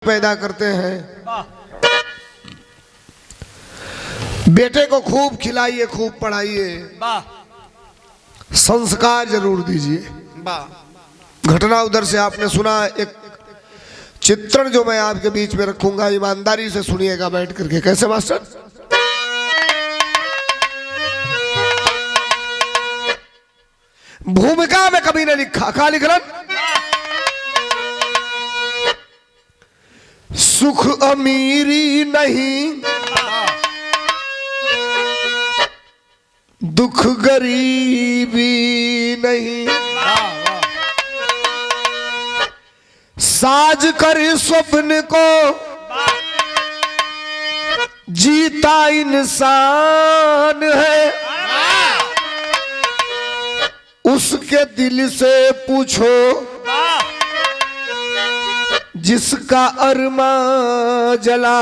पैदा करते हैं। बेटे को खूब खिलाइए, खूब पढ़ाइए, संस्कार जरूर दीजिए। घटना उधर से आपने सुना, एक चित्रण जो मैं आपके बीच में रखूंगा, ईमानदारी से सुनिएगा बैठ करके। कैसे मास्टर? भूमिका में कभी ने लिखा, कहा लिख रहा, सुख अमीरी नहीं, दुख गरीबी नहीं, साज कर स्वप्न को जीता इंसान है, उसके दिल से पूछो जिसका अरमा जला,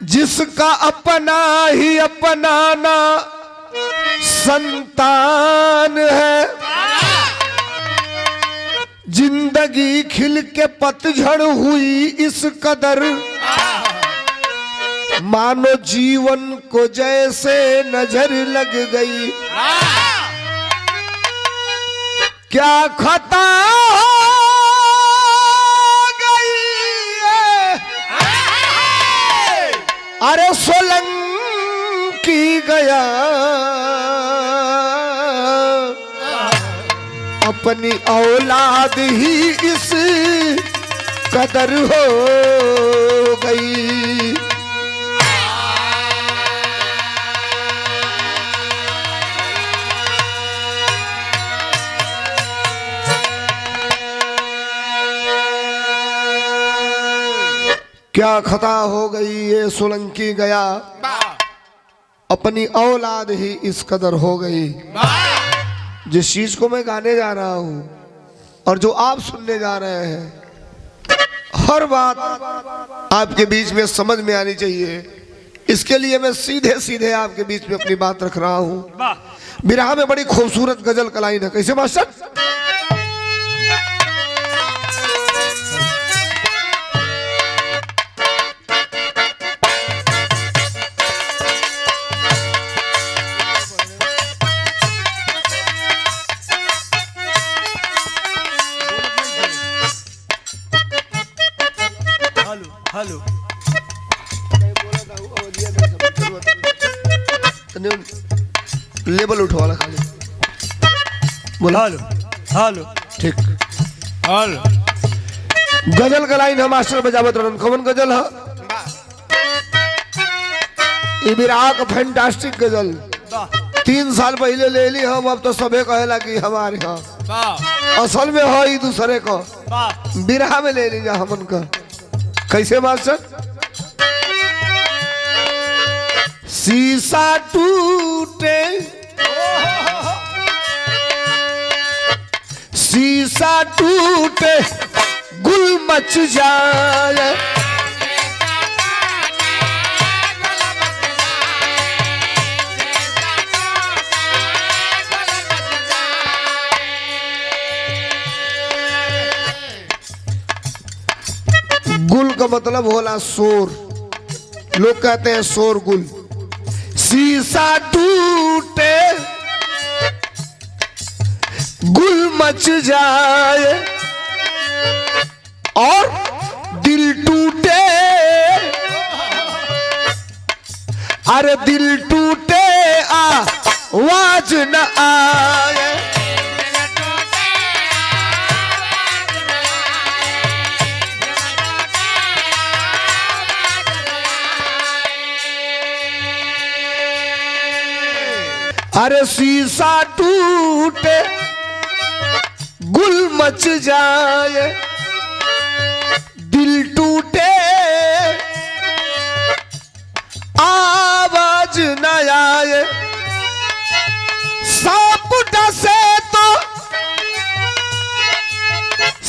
जिसका अपना ही अपना ना संतान है, जिंदगी खिल के पतझड़ हुई इस कदर, मानो जीवन को जैसे नजर लग गई, क्या खता अरे सोलंकी गया, अपनी औलाद ही इस कदर हो गई। क्या खता हो गई ये सोलंकी गया, अपनी औलाद ही इस कदर हो गई। जिस चीज को मैं गाने जा रहा हूं और जो आप सुनने जा रहे हैं, हर बात आपके बीच में समझ में आनी चाहिए। इसके लिए मैं सीधे सीधे आपके बीच में अपनी बात रख रहा हूं। बिरहा में बड़ी खूबसूरत गजल का लाइन है। कैसे मास्टर? हेलो लेबल उठवाला खाली बोला। हेलो हेलो ठीक। हेलो गजल का लाइन है मास्टर बजावत रन। कौन गजल है? ये बिरहा का फैंटास्टिक गजल। 3 साल पहले ले ली हम, अब तो सबे कहेला कि हमारे यहाँ असल में हो ही दूसरे को, बिरहा में ले लीजा हमन का। कैसे मास्टर? शीशा टूटे, शीशा टूटे गुल मच जाए, गुल का मतलब होला शोर, लोग कहते हैं शोर गुल। शीशा टूटे गुल मच जाए और दिल टूटे, अरे दिल टूटे आवाज न आए, अरे शीशा टूटे गुल मच जाए, दिल टूटे आवाज न आए, सांप डसे तो,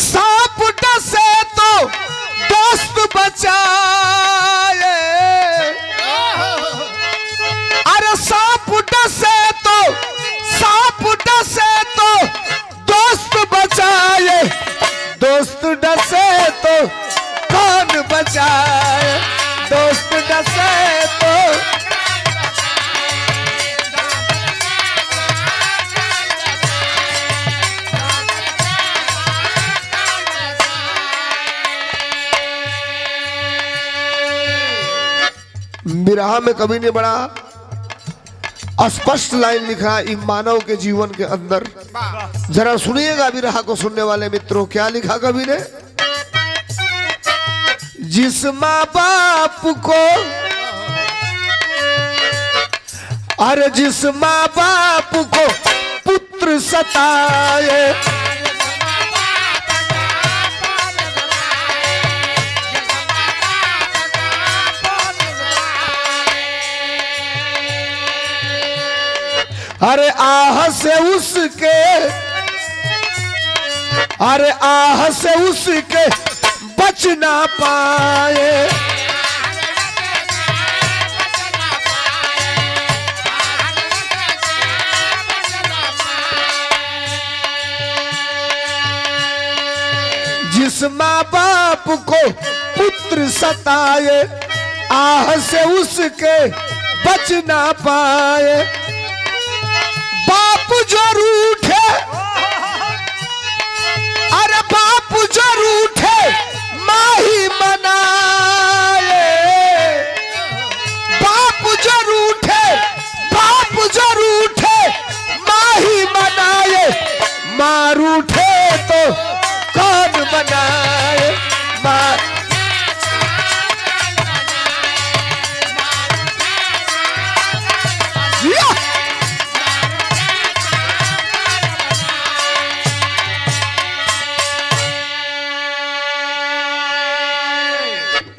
सांप डसे तो दोस्त बचाए, अरे सांप डसे तो, सांप डसे तो दोस्त बचाए, दोस्त डसे बिरहा में कवि ने बड़ा स्पष्ट लाइन लिखा इन मानव के जीवन के अंदर। जरा सुनिएगा बिरहा को सुनने वाले मित्रों, क्या लिखा कवि ने। जिस माँ बाप को, अरे जिस माँ बाप को पुत्र सताए, अरे आह से उसके, अरे आह से उसके बच ना पाए, जिस माँ बाप को पुत्र सताए, आह से उसके बच ना पाए। बाप जो रूठे, अरे बाप जो रूठे माँ ही मनाए, बाप जो रूठे, बाप जो रूठे माँ ही मनाए, माँ रूठे तो कौन बनाए। माँ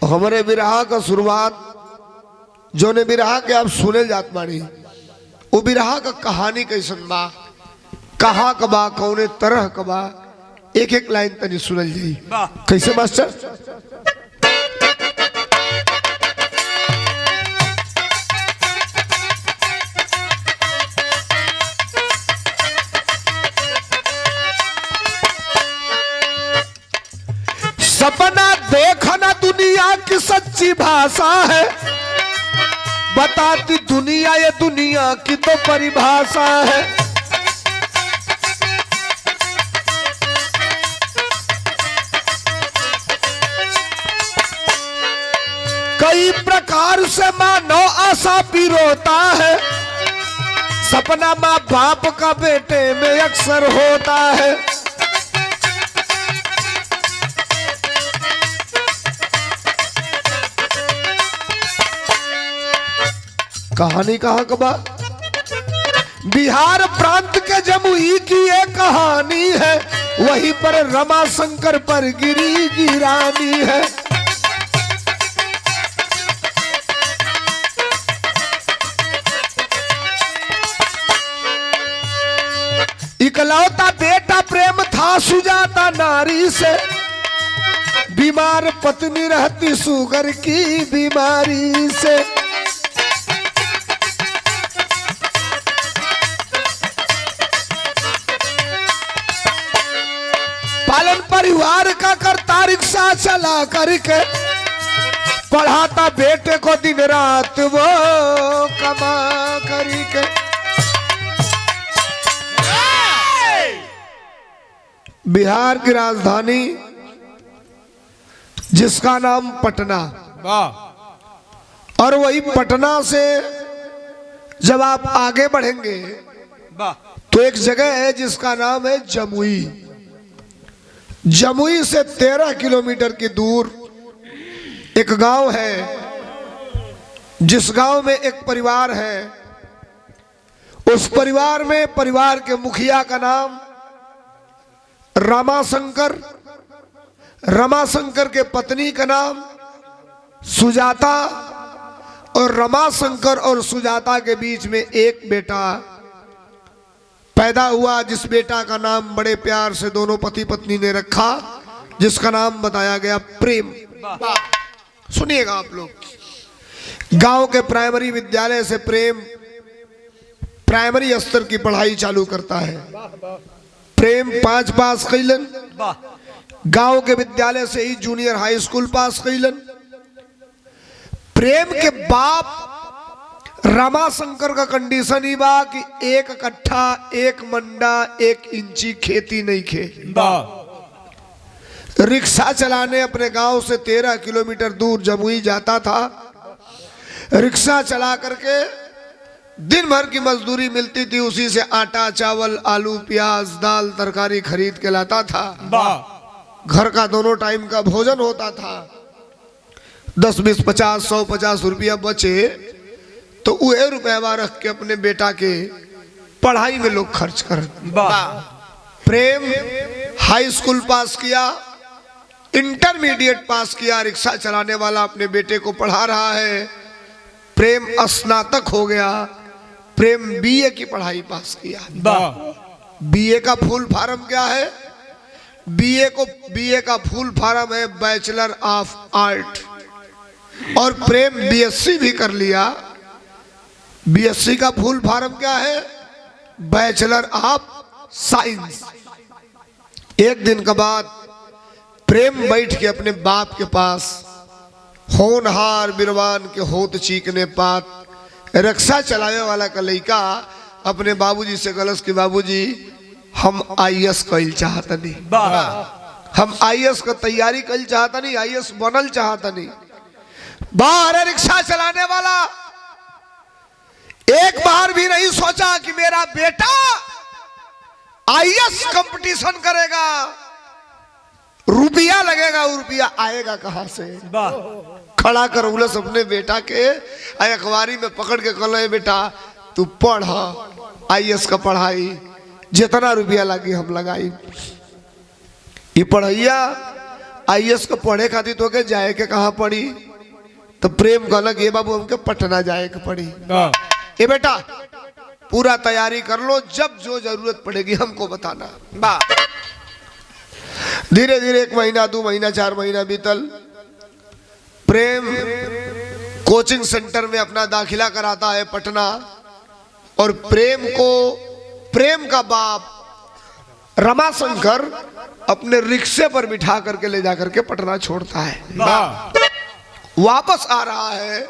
हमारे बिरहा का शुरुआत जो ने बिरहा के आप सुने जात बानी, वो बिरहा का कहानी कैसन बा, कहा कबा, कौने तरह कबा, एक एक लाइन तनी सुनल जाई। कैसे मास्टर। सपना देखना दुनिया की सच्ची भाषा है, बताती दुनिया ये दुनिया की तो परिभाषा है। कई प्रकार से मानव आशा पिरोता है, सपना माँ बाप का बेटे में अक्सर होता है। कहानी कहाँ कबा। बिहार प्रांत के जमुई की एक कहानी है, वहीं पर रमा शंकर पर गिरी गिरानी है। इकलौता बेटा प्रेम था सुजाता नारी से, बीमार पत्नी रहती शुगर की बीमारी से। पालन परिवार का करता रिक्शा चला करके, पढ़ाता बेटे को दिन रात वो कमा करके। बिहार की राजधानी जिसका नाम पटना, और वही पटना से जब आप आगे बढ़ेंगे तो एक जगह है जिसका नाम है जमुई। जमुई से 13 किलोमीटर की दूर एक गांव है, जिस गांव में एक परिवार है। उस परिवार में परिवार के मुखिया का नाम रमाशंकर, रमाशंकर के पत्नी का नाम सुजाता, और रमाशंकर और सुजाता के बीच में एक बेटा पैदा हुआ, जिस बेटा का नाम बड़े प्यार से दोनों पति पत्नी ने रखा, जिसका नाम बताया गया प्रेम। सुनिएगा आप लोग। गांव के प्राइमरी विद्यालय से प्रेम प्राइमरी स्तर की पढ़ाई चालू करता है। प्रेम 5 पास कैलन, गांव के विद्यालय से ही जूनियर हाई स्कूल पास कैलन। प्रेम के बाप रमाशंकर का कंडीशन ही बा कि 1 कट्ठा 1 मंडा 1 इंची खेती नहीं खे। रिक्शा चलाने अपने गांव से 13 किलोमीटर दूर जमुई जाता था। रिक्शा चला करके दिन भर की मजदूरी मिलती थी, उसी से आटा चावल आलू प्याज दाल तरकारी खरीद के लाता था। घर का दोनों टाइम का भोजन होता था। 10 20 50 100 50 रुपया बचे तो वह रुपया रख के अपने बेटा के पढ़ाई में लोग खर्च कर। प्रेम हाई स्कूल पास किया, इंटरमीडिएट पास किया, रिक्शा चलाने वाला अपने बेटे को पढ़ा रहा है। प्रेम स्नातक हो गया, प्रेम बीए की पढ़ाई पास किया। बीए का फुल फॉर्म क्या है? बीए का फुल फॉर्म है बैचलर ऑफ आर्ट। और प्रेम बीएससी भी कर लिया। बीएससी का फुल फॉर्म क्या है? Bachelor of science. एक दिन के बाद प्रेम बैठ के अपने बाप के पास होनहार बिरवान के होत चीकने पात, रिक्शा चलावे वाला का लड़का अपने बाबूजी से गलस कि बाबूजी हम आईएएस कइल चाहतनी, हम आईएएस का तैयारी कइल चाहतनी, आईएएस बनल चाहतनी। बाहर रिक्शा चलाने वाला एक बार भी नहीं सोचा कि मेरा बेटा आईएएस कंपटीशन करेगा, रुपया लगेगा, रुपया आएगा कहां से? खड़ा कर उलस अपने बेटा के अखबारी में पकड़ के कहलो बेटा तू पढ़ आईएएस का पढ़ाई, जितना रुपया लगी हम लगाई। ये पढ़ैया आईएएस को पढ़े खातिर तो के जाए के कहा पड़ी? तो प्रेम कहलक ये बाबू हमके पटना जाए के पड़ी। ये बेटा पूरा तैयारी कर लो, जब जो जरूरत पड़ेगी हमको बताना। धीरे धीरे 1 महीना 2 महीना 4 महीना बीतल। प्रेम कोचिंग सेंटर में अपना दाखिला कराता है पटना। और प्रेम का बाप रमाशंकर अपने रिक्शे पर बिठा करके ले जाकर के पटना छोड़ता है। वापस आ रहा है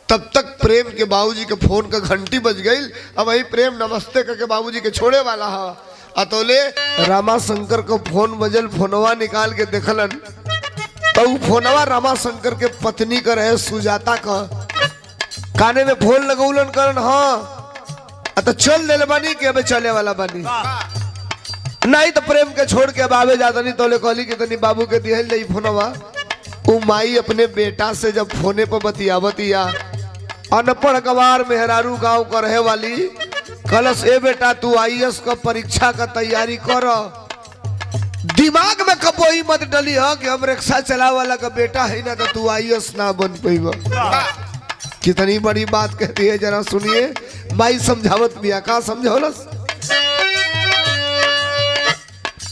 तब तक प्रेम के बाबूजी के फोन का घंटी बज गई। अब वही प्रेम नमस्ते करके बाबूजी के छोड़े वाला है, अतोले रामाशंकर को फोन बजल। फोनवा निकाल के देखलन तो फोनवा रामाशंकर के पत्नी का रहे, सुजाता का। काने में फोन लगौलन करन हाँ तो चल ले बानी कि अबे चले वाला बानी नहीं तो प्रेम के छोड़ के अब आवे जाता नहीं। तोले कहली कि तनी बाबू के दिहल ले फोनवा। वो माई अपने बेटा से जब फोने पर बतिया अनपढ़ गवार मेहरारू गांव का रहे वाली कलश ए बेटा तू आईएएस का परीक्षा का तैयारी कर। दिमाग में कबो ही मत डली हो कि हम रिक्शा चला वाला का बेटा है ना तो तू आईएएस ना बन पैबा। कितनी बड़ी बात कहती है जरा सुनिए। माई समझावत बिया का समझौलस।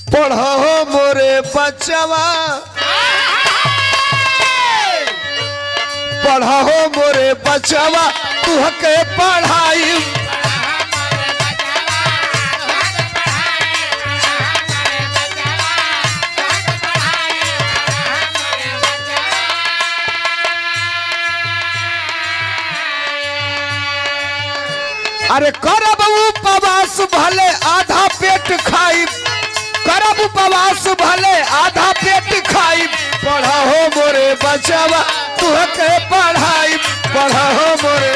पढ़ो मोरे बच्चवा, पढ़ो मोरे बच्चवा तू हके पढ़ाई। अरे करब उपवास भले आधा पेट खाई, करब उपवास भले आधा पेट खाई। पढ़ो मोरे बच्चवा तू के पढ़ाई, पढ़ो मोरे।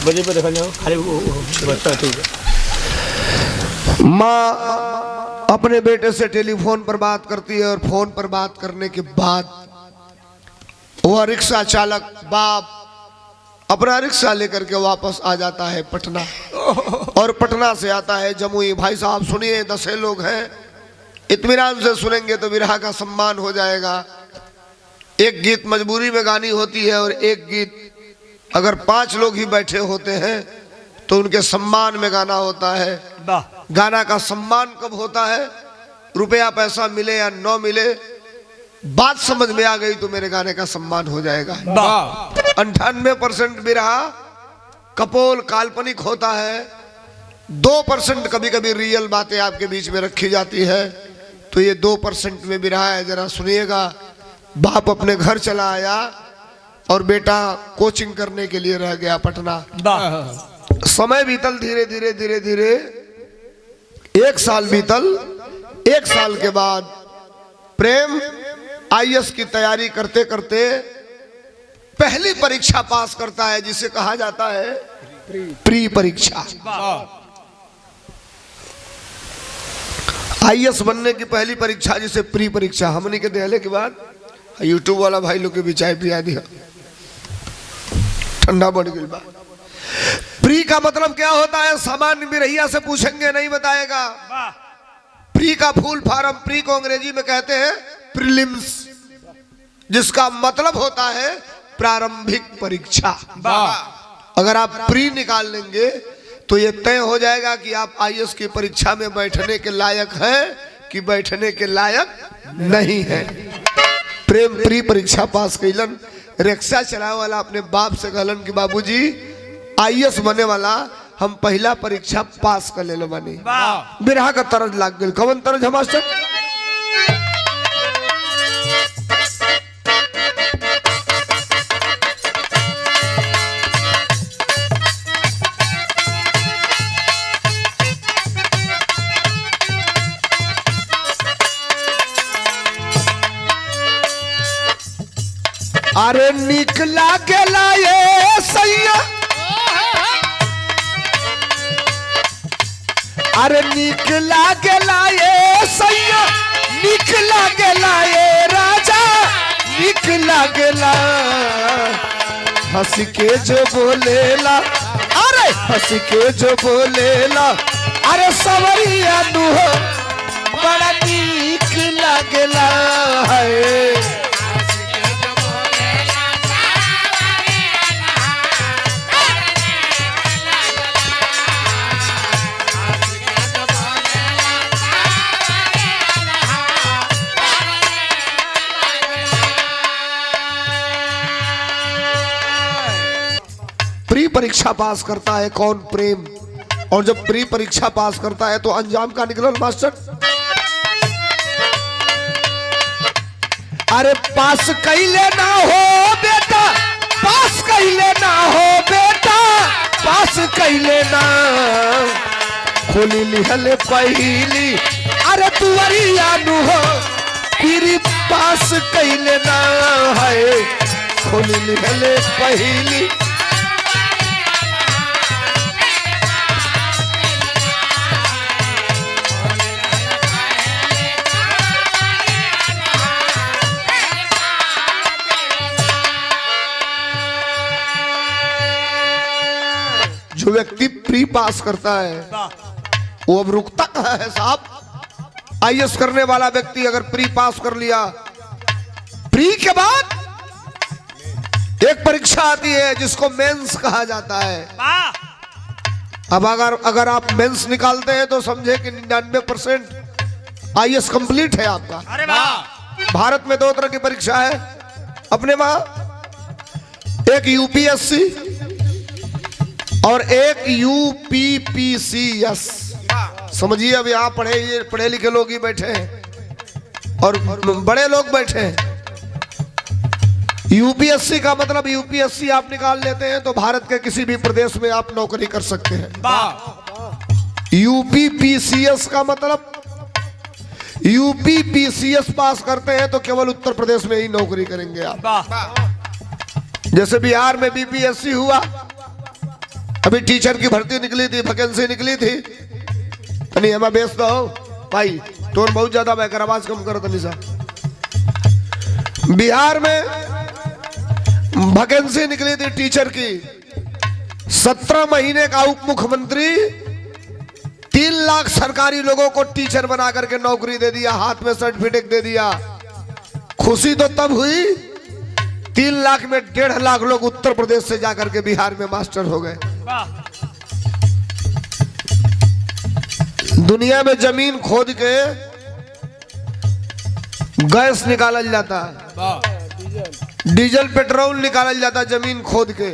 बजे पे देखा जाओ खाली बच्चा तू। माँ अपने बेटे से टेलीफोन पर बात करती है और फोन पर बात करने के बाद वह रिक्शा चालक बाप अपना रिक्शा लेकर के वापस आ जाता है पटना। और पटना से आता है जमुई। भाई साहब सुनिए, 10 लोग हैं, इत्मीनान से सुनेंगे तो विरहा का सम्मान हो जाएगा। एक गीत मजबूरी में गानी होती है और एक गीत अगर 5 लोग ही बैठे होते हैं तो उनके सम्मान में गाना होता है। गाना का सम्मान कब होता है? रुपया पैसा मिले या न मिले, बात समझ में आ गई तो मेरे गाने का सम्मान हो जाएगा। 98% बिरहा कपोल काल्पनिक होता है, 2% कभी कभी रियल बातें आपके बीच में रखी जाती है। तो ये 2% में बिरहा है, जरा सुनिएगा। बाप अपने घर चला आया और बेटा कोचिंग करने के लिए रह गया पटना। समय बीतल धीरे धीरे धीरे धीरे, 1 साल बीतल। 1 साल के बाद प्रेम आईएएस की तैयारी करते करते पहली परीक्षा पास करता है, जिसे कहा जाता है प्री परीक्षा। आईएएस बनने की पहली परीक्षा जिसे प्री परीक्षा। हमने के देहले के बाद यूट्यूब वाला भाई लोग के भी चाय पिया दिया, ठंडा बढ़ गई बात। प्री का मतलब क्या होता है? सामान्य बिरहिया से पूछेंगे नहीं बताएगा। प्री का फुल फॉर्म, प्री को अंग्रेजी में कहते हैं प्रीलिम्स, जिसका मतलब होता है प्रारंभिक परीक्षा। अगर आप प्री निकाल लेंगे तो ये तय हो जाएगा कि आप आईएएस की परीक्षा में बैठने के लायक हैं कि बैठने के लायक नहीं है। प्रेम प्री परीक्षा पास कैलन। रिक्शा चलाए वाला अपने बाप से कहलन कि बाबूजी आईएएस बने वाला हम पहला परीक्षा पास कर ले बानी। बिरहा का तरज लाग गई। कवन तरज है मास्टर? अरे निकला गेला ये सैया, अरे निकला गेला ये सैया, निकला गेला ये राजा, निकला गेला। हंस के जो बोलेला, अरे हंस के जो बोलेला, अरे सवरिया दुहो बड़ा नीक लागेला है। प्री परीक्षा पास करता है कौन? प्रेम। और जब प्री परीक्षा पास करता है तो अंजाम का निकलल मास्टर। अरे पास कैले ना हो बेटा, पास कैले ना हो बेटा, पास कैले ना। खोली लिहले पहली, अरे तुअरिया नु हो प्री पास कैले ना है। खोली लिहले पहली, जो व्यक्ति प्री पास करता है वो अब रुकता कहाँ है साहब? आईएएस करने वाला व्यक्ति अगर प्री पास कर लिया, प्री के बाद एक परीक्षा आती है जिसको मेंस कहा जाता है। अब अगर आप मेंस निकालते हैं तो समझे कि 99% आईएएस कंप्लीट है आपका। अरे वाह। भारत में 2 तरह की परीक्षा है अपने वहां, एक यूपीएससी और एक यूपीपीसीएस। समझिए अभी आप पढ़े लिखे लोग ही बैठे हैं और बड़े लोग बैठे हैं। यूपीएससी का मतलब यूपीएससी आप निकाल लेते हैं तो भारत के किसी भी प्रदेश में आप नौकरी कर सकते हैं। यूपीपीसीएस का मतलब यूपीपीसीएस पास करते हैं तो केवल उत्तर प्रदेश में ही नौकरी करेंगे आप। जैसे बिहार में बीपीएससी हुआ, अभी टीचर की भर्ती निकली थी, वैकेंसी निकली थी। तनी हमें बेच दो भाई, टोन बहुत ज्यादा बैकर, आवाज कम करो तनी सा। बिहार में वैकेंसी निकली थी टीचर की। 17 महीने का उप मुख्यमंत्री 3 लाख सरकारी लोगों को टीचर बना करके नौकरी दे दिया, हाथ में सर्टिफिकेट दे दिया। खुशी तो तब हुई 3 लाख में 1.5 लाख लोग उत्तर प्रदेश से जाकर के बिहार में मास्टर हो गए। दुनिया में जमीन खोद के गैस निकाला जाता है, डीजल पेट्रोल निकाला जाता है जमीन खोद के।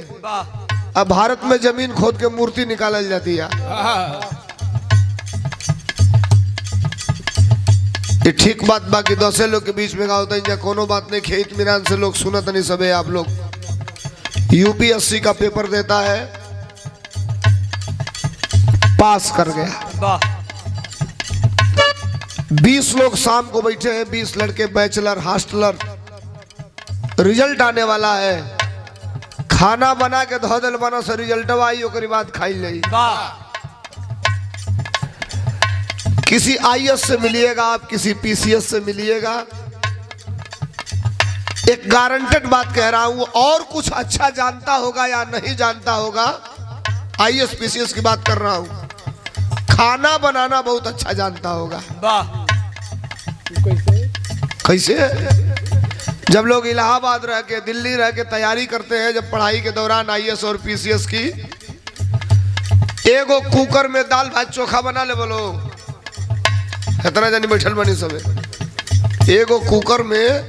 अब भारत में जमीन खोद के मूर्ति निकाला जाती है। ये ठीक बात बाकी 10 लोग के बीच में का होता है या कोनो बात नहीं खे इत्मीनान से लोग सुनत नहीं सबे। आप लोग यूपीएससी का पेपर देता है, पास कर गया। 20 लोग शाम को बैठे हैं, 20 लड़के बैचलर हॉस्टलर, रिजल्ट आने वाला है, खाना बना के धो दिल बना से रिजल्ट आई ओकरी बाद खाई ले। किसी आईएएस से मिलिएगा आप, किसी पीसीएस से मिलिएगा, एक गारंटेड बात कह रहा हूं, और कुछ अच्छा जानता होगा या नहीं जानता होगा, आईएएस पीसीएस की बात कर रहा हूं, खाना बनाना बहुत अच्छा जानता होगा। कैसे? जब लोग इलाहाबाद रह के दिल्ली रह के तैयारी करते हैं, जब पढ़ाई के दौरान आईएएस और पीसीएस की, एगो कुकर में दाल भात चोखा बना ले बोलो, इतना जानी बैठल बनी सबे, एगो कुकर में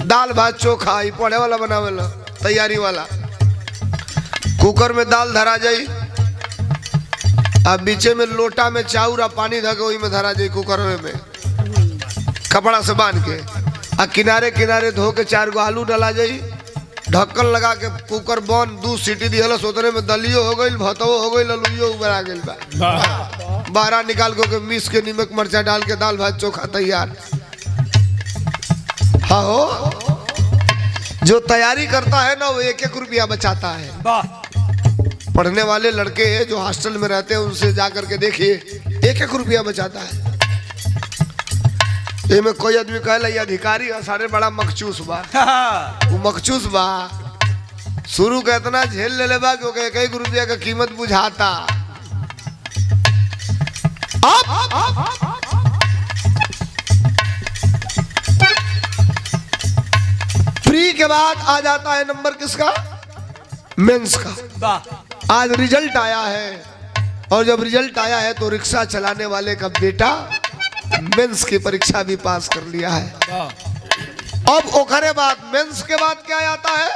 दाल भात चोखा ही पढ़े वाला बनावेला तैयारी वाला, कुकर में दाल धरा जाई, अब बीचे में लोटा में चाउर आ पानी धके वही में धरा जाई कुकर में कपड़ा से बांध के, आ किनारे किनारे धो के 4 गो आलू डाला जाई, ढक्कन लगा के कुकर बंद, 2 सीटी दिहलस, उतने में दलियो हो गई, भतवो हो गई, ललुइयो उबरा गई बा, बाहर निकाल के मिस के नमक मरचा डाल के दाल भात चोखा तैयार। हाँ हो, जो तैयारी करता है ना वो 1-1 रुपया बचाता है। पढ़ने वाले लड़के जो हॉस्टल में रहते हैं उनसे जाकर के देखिए, 1-1 रुपया बचाता है। ये में कोई आदमी कहला ये अधिकारी है सारे बड़ा मखचूस बा, वो मखचूस बा, शुरू का इतना झेल ले ले बा क्योंकि 1-1 रुपया का कीमत बुझाता। प्री के बाद आ जाता है नंबर किसका? मेंस का। आज रिजल्ट आया है, और जब रिजल्ट आया है तो रिक्शा चलाने वाले का बेटा मेंस की परीक्षा भी पास कर लिया है। अब ओखरे बाद मेंस के बाद क्या आता है?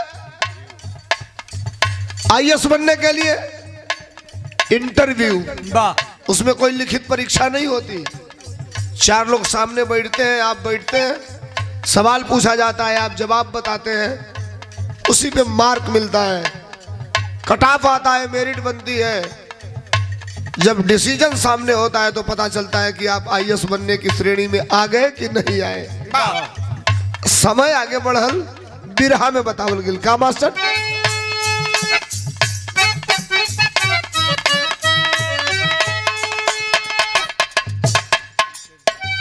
आईएएस बनने के लिए इंटरव्यू, उसमें कोई लिखित परीक्षा नहीं होती, 4 लोग सामने बैठते हैं, आप बैठते हैं, सवाल पूछा जाता है, आप जवाब बताते हैं, उसी पे मार्क मिलता है, कट ऑफ आता है, मेरिट बनती है। जब डिसीजन सामने होता है तो पता चलता है कि आप आईएएस बनने की श्रेणी में आ गए कि नहीं आए। समय आगे बढ़ल, बिरहा में बतावल गेल का मास्टर?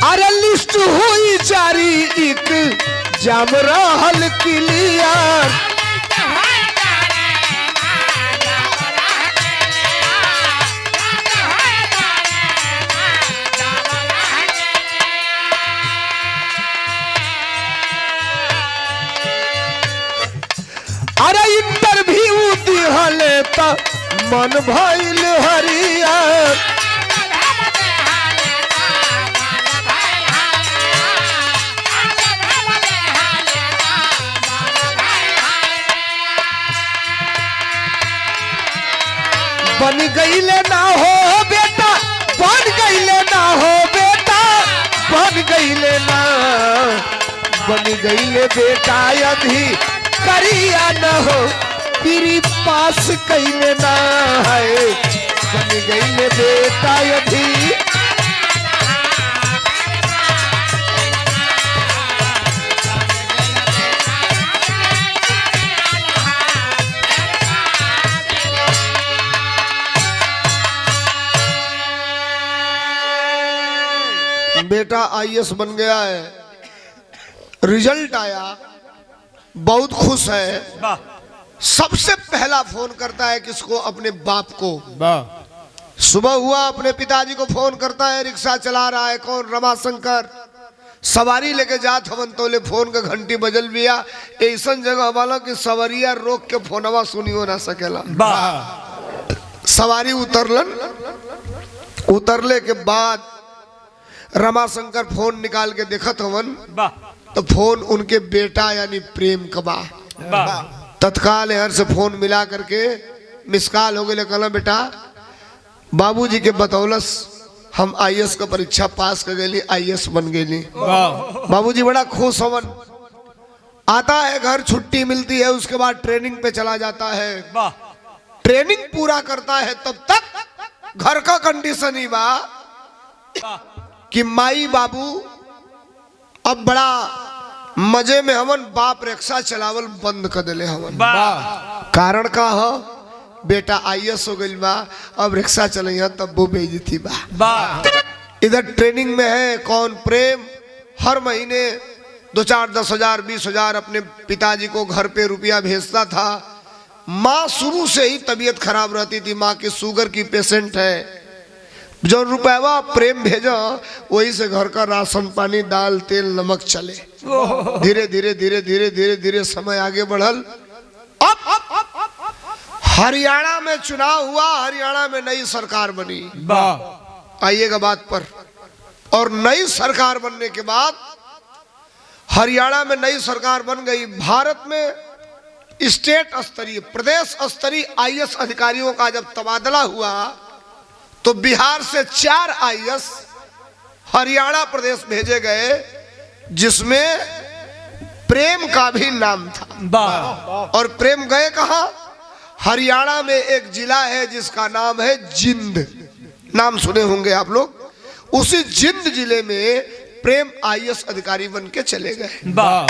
अरे लिस्ट हुई जारी, एक जाम रहल क्लियर, अरे इंटरव्यू दिहले त मन भइल हरियर, बन गईले ना हो बेटा, बन गईले ना हो बेटा, बन गईले ना, बन गईले बेटा, अभी करिया न हो तेरी पास कईले ना है, बन गईले बेटा अभी। बेटा आईएएस बन गया है, रिजल्ट आया, बहुत खुश है, सबसे पहला फोन करता है किसको? अपने बाप को। सुबह हुआ अपने पिताजी को फोन करता है, रिक्शा चला रहा है कौन? रमाशंकर, सवारी लेके जात हवन तोले फोन का घंटी बजल बिया, ऐसा जगह वाला कि सवरिया रोक के फोनवा सुनियो ना सकेला। सवारी उतरलन, उतरले के बाद रमाशंकर फोन निकाल के देखत हवन तो फोन उनके बेटा यानी प्रेम का बा। तत्काल हर से फोन मिला करके मिस कॉल हो गए, कहला बेटा बाबूजी के बतौलस हम आईएएस का परीक्षा पास कर गई, आईएएस बन गई। वाह बाबूजी बड़ा खुश हवन। आता है घर, छुट्टी मिलती है, उसके बाद ट्रेनिंग पे चला जाता है। वाह ट्रेनिंग पूरा करता है तब तक घर का कंडीशन ही बा कि माई बाबू अब बड़ा मजे में हवन, बाप रिक्शा चलावल बंद कर दिले हवन। वाह कारण का हो, बेटा आईएएस हो गई बा, अब रिक्शा चलैया तब वो बेइज्जती बा। वाह इधर ट्रेनिंग में है कौन प्रेम, हर महीने 2-4 10,000 20,000 अपने पिताजी को घर पे रुपया भेजता था। माँ शुरू से ही तबीयत खराब रहती थी, माँ की शुगर की पेशेंट है। जो रुपया प्रेम भेजो वही से घर का राशन पानी दाल तेल नमक चले। धीरे धीरे धीरे धीरे धीरे धीरे समय आगे बढ़ल। अब हरियाणा में चुनाव हुआ, हरियाणा में नई सरकार बनी। वाह आइएगा बात पर। और नई सरकार बनने के बाद हरियाणा में नई सरकार बन गई। भारत में स्टेट स्तरीय प्रदेश स्तरीय आईएएस अधिकारियों का जब तबादला हुआ तो बिहार से 4 आईएएस हरियाणा प्रदेश भेजे गए, जिसमें प्रेम का भी नाम था। वाह और प्रेम गए कहां? हरियाणा में एक जिला है जिसका नाम है जिंद, नाम सुने होंगे आप लोग। उसी जिंद जिले में प्रेम आईएएस अधिकारी बन के चले गए। वाह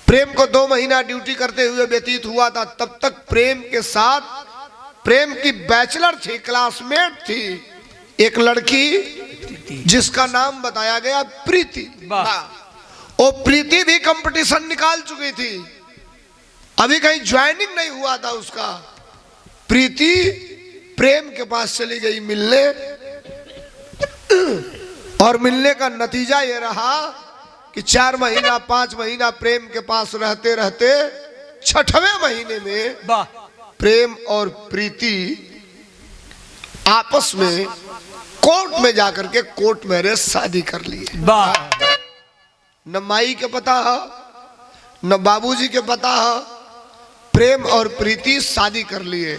प्रेम को 2 महीना ड्यूटी करते हुए व्यतीत हुआ था। तब तक प्रेम के साथ प्रेम की बैचलर थी, क्लासमेट थी एक लड़की जिसका नाम बताया गया प्रीति। वाह वो प्रीति भी कंपटीशन निकाल चुकी थी, अभी कहीं ज्वाइनिंग नहीं हुआ था उसका। प्रीति प्रेम के पास चली गई मिलने, और मिलने का नतीजा ये रहा कि 4 महीना 5 महीना प्रेम के पास रहते रहते 6वें महीने में वाह प्रेम और प्रीति आपस में कोर्ट में जाकर के कोर्ट मैरिज शादी कर लिए। वाह न माई के पता है न बाबूजी के पता है, प्रेम और प्रीति शादी कर लिए।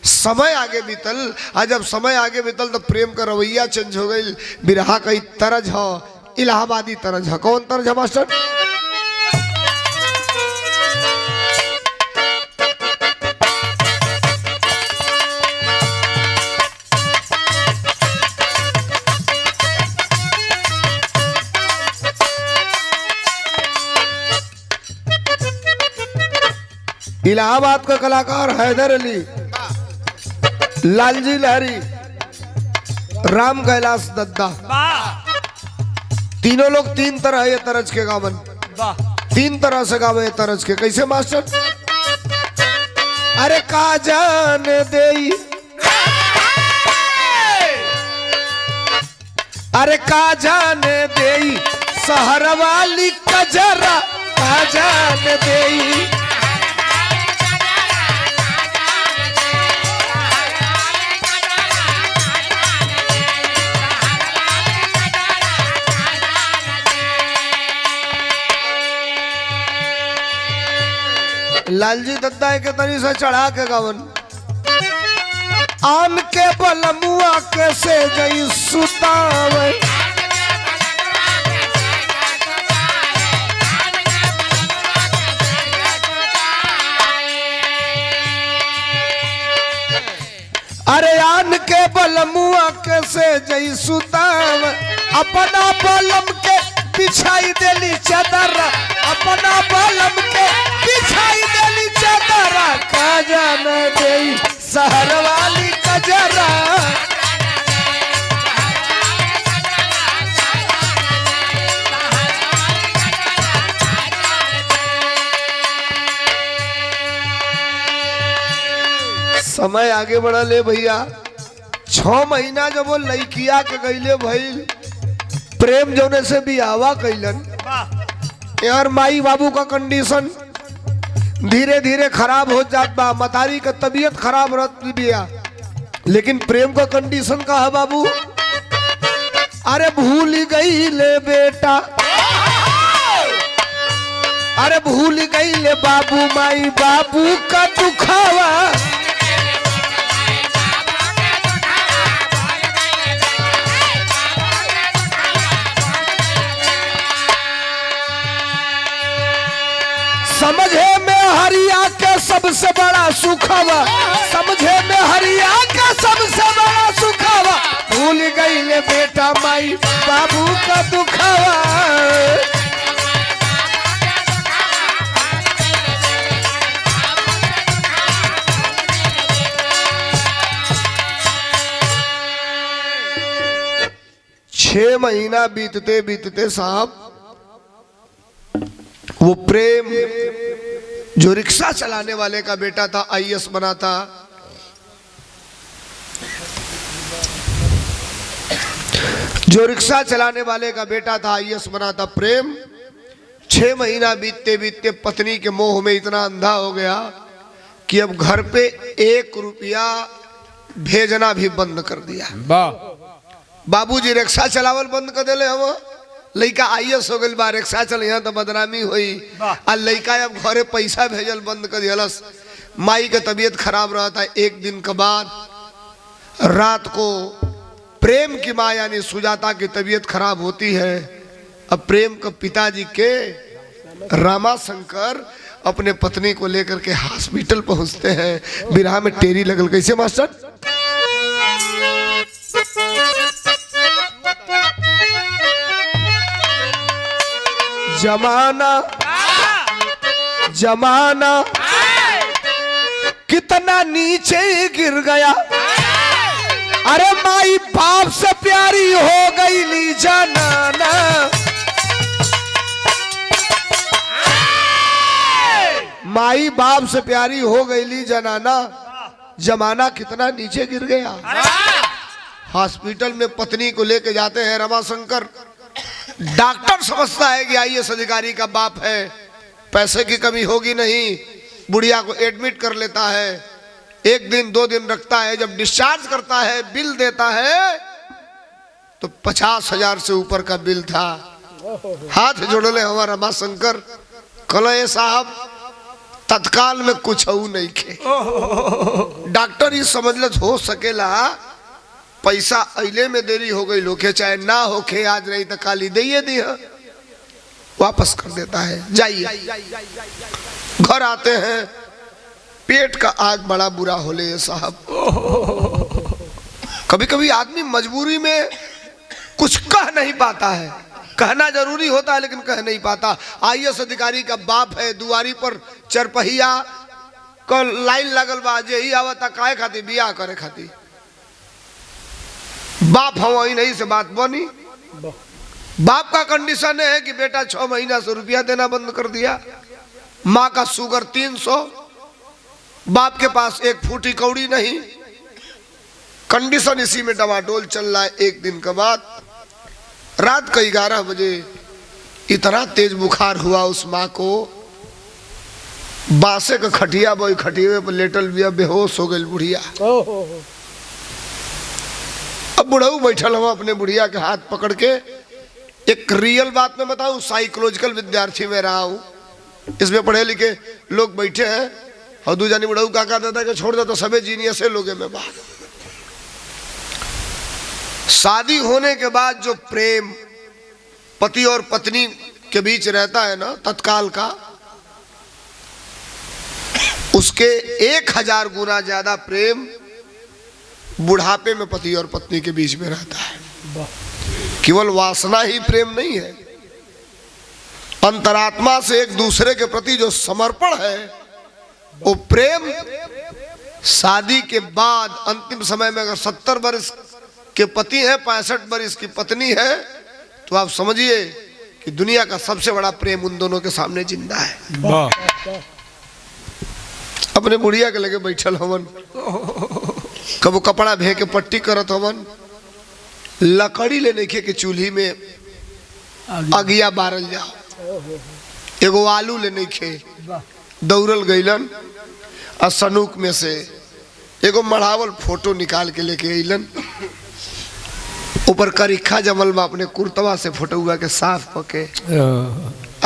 समय आगे बीतल, आज जब समय आगे बीतल तो प्रेम का रवैया चेंज हो गई। बिरहा का तर्ज हो, इलाहाबादी तर्ज है। कौन तर्ज है मास्टर? इलाहाबाद का कलाकार हैदर अली, लालजी लहरी, राम कैलाश दद्दा, वाह तीनों लोग 3 तरह ये तरज के गावन, वाह 3 तरह से गावे ये तरज के। कैसे मास्टर? अरे का जान देई, अरे का जान देई सहर वाली कजरा, का जान देई। लालजी दद्दा के तरी से चढ़ा के गवन, आन के बलमुआ कैसे गई सुतावे, अरे आन के बलमुआ कैसे गई सुतावे, अपना बलम के बिछाई देली चादर, अपना बलम के बिछाई देली चादर, का जान देई सहर वाली कजरा। समय आगे बढ़ा ले भैया। 6 महीना जब वो लड़किया के गईले भइल, प्रेम जौने से भी आवा कैलन, यार माई बाबू का कंडीशन धीरे धीरे खराब हो जात बा, मतारी का तबीयत खराब रहती बिया, लेकिन प्रेम का कंडीशन का है बाबू, अरे भूल गई ले बेटा, अरे भूल गई ले बाबू माई बाबू का दुखावा, सबसे बड़ा सुखवा, समझे में हरिया का सबसे बड़ा सुखवा, भूल गई ले बेटा माई बाबू का दुखवा। छह महीना बीतते बीतते साहब वो प्रेम जो रिक्शा चलाने वाले का बेटा था, आईएएस बना था, जो रिक्शा चलाने वाले का बेटा था, आईएएस बना था प्रेम, 6 महीना बीतते बीतते पत्नी के मोह में इतना अंधा हो गया कि अब घर पे 1 रुपया भेजना भी बंद कर दिया। बाबूजी रिक्शा चलावल बंद कर दिले, हम लड़का आईएएस हो गई बा, रिक्शा चल यहाँ तो बदनामी हुई, आ लड़का अब घरे पैसा भेजल बंद कर दिलस। माई का तबीयत खराब रहा था। एक दिन के बाद रात को प्रेम की माँ यानी सुजाता की तबीयत खराब होती है। अब प्रेम के पिताजी के रामाशंकर अपने पत्नी को लेकर के हॉस्पिटल पहुंचते हैं। बिरहा में टेरी लगल कैसे मास्टर? जमाना जमाना कितना नीचे गिर गया, अरे माई बाप से प्यारी हो गई ली जनाना। माई बाप से प्यारी हो गई ली जनाना, जमाना कितना नीचे गिर गया। हॉस्पिटल में पत्नी को लेके जाते हैं रमाशंकर। डॉक्टर समझता है कि आईएएस अधिकारी का बाप है, पैसे की कमी होगी नहीं, बुढ़िया को एडमिट कर लेता है। 1 दिन 2 दिन रखता है, जब डिस्चार्ज करता है, बिल देता है तो 50,000 से ऊपर का बिल था। हाथ जोड़ले हमारा रमाशंकर, कल साहब तत्काल में कुछ नहीं खे। डॉक्टर ये समझ ले हो सकेला पैसा अइले में देरी हो गई लोखे, चाहे ना होखे आज नहीं तो काली दे दी, वापस कर देता है। जाइए घर आते हैं, पेट का आग बड़ा बुरा होले साहब। कभी कभी आदमी मजबूरी में कुछ कह नहीं पाता है, कहना जरूरी होता है लेकिन कह नहीं पाता। आईएएस अधिकारी का बाप है, दुआरी पर चरपहिया का लाइन लगल बा, जे ही आवता काहे खाती बियाह करे खाती। बाप हम नहीं से बात बनी। बाप का कंडीशन है कि बेटा 6 महीना से रुपया देना बंद कर दिया, माँ का शुगर 300, बाप के पास 1 फूटी कौड़ी नहीं। कंडीशन इसी में डमाडोल चल रहा है। एक दिन के बाद रात का 11 बजे इतना तेज बुखार हुआ उस माँ को, बांसे का खटिया बोई, खटिए पर लेटल बिया, बेहोश हो गई बुढ़िया। अब बुढ़ऊ बैठल हम अपने बुढ़िया के हाथ पकड़ के, एक रियल बात में बताऊं, साइकोलॉजिकल विद्यार्थी में रहा हूं, इसमें पढ़े लिखे लोग बैठे हैं और दू जानी बुढ़ऊ का कहता कि छोड़ दो तो सबे जीनियस है लोगे में बात। शादी होने के बाद जो प्रेम पति और पत्नी के बीच रहता है ना तत्काल का, उसके 1000 गुना ज्यादा प्रेम बुढ़ापे में पति और पत्नी के बीच में रहता है। केवल वासना ही प्रेम नहीं है, अंतरात्मा से एक दूसरे के प्रति जो समर्पण है वो प्रेम। शादी के बाद अंतिम समय में अगर 70 वर्ष के पति है, 65 वर्ष की पत्नी है, तो आप समझिए कि दुनिया का सबसे बड़ा प्रेम उन दोनों के सामने जिंदा है। अपने बुढ़िया के लगे बैठल हवन, कबो कपड़ा भे के पट्टी करत हवन, लकड़ी ले नहीं के चूल्ही में अगिया बारल जाओ, एगो आलू ले नहीं खे दौड़ल गईलन, और सनूक में से एगो मढ़ावल फोटो निकाल के लेके अइलन, ऊपर करिखा जमल में अपने कुर्तवा से फोटोआ के साफ पके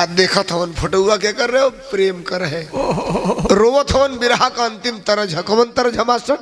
आ देखत हवन फोटोआ के कर रहे हो, प्रेम कर रहे, रोवत हवन बिरहा का अंतिम तरज। कौन तरज है मास्टर?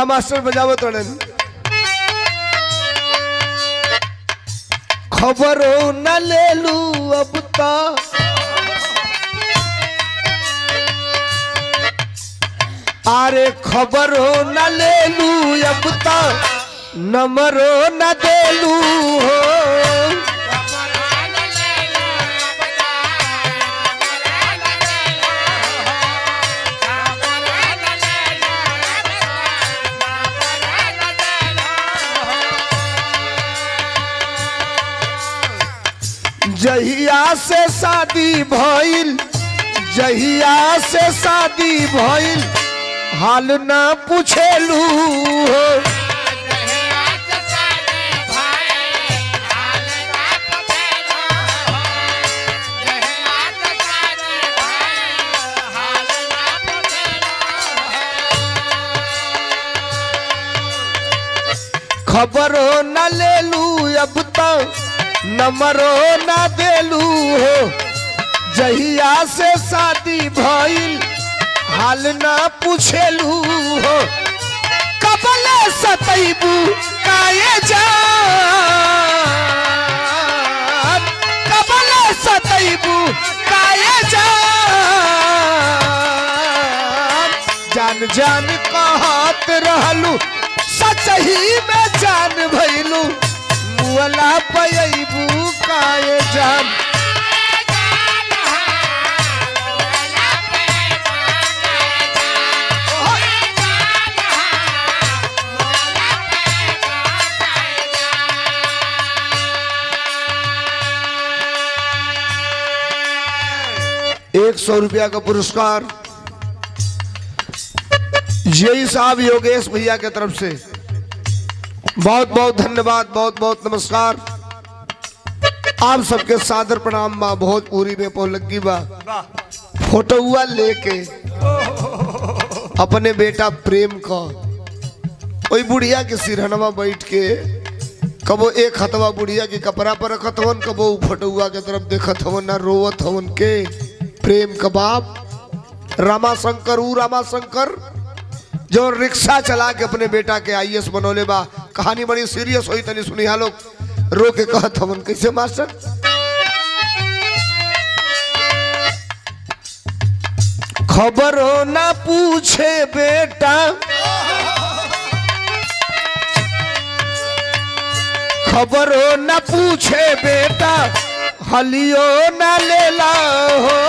दोहा मास्टर बजावो तड़न। खबरों न ले लू अब तो अरे खबरों न ले लू अब तो नंबरों न दे लू हो। जहिया से शादी भइल, जहिया से शादी भइल हाल न पूछेलू हो। खबरों न ले लू अब तो नंबरों न देलू हो। जहिया से शादी भइल हाल न पूछेलू हो। कबले सतैबू काये जान, कबले सतैबू काये जान। जान जान कहत रहलू सचही में जान भइलू। मुअला पयबू काये जान। ₹100 का पुरस्कार जय साहब योगेश भैया के तरफ से बहुत बहुत धन्यवाद, बहुत बहुत नमस्कार। आप सबके सादर प्रणाम बा। बहुत पूरी में पौलगी बा फोटोआ लेके अपने बेटा प्रेम का वही बुढ़िया के सिरहनवा बैठ के कबो एक हथवा बुढ़िया के कपड़ा पर रखत हवन, कबो फोटोआ के तरफ देखत हवन ना रोवत हवन के प्रेम कबाब। रामाशंकर ऊ रामाशंकर जो रिक्शा चला के अपने बेटा के IAS बनोले बा। कहानी बड़ी सीरियस हुई, तनी सुनी लोग रो के कहत हवन कैसे मास्टर। खबरों ना पूछे बेटा, खबरों ना पूछे बेटा हलियो ना लेला हो।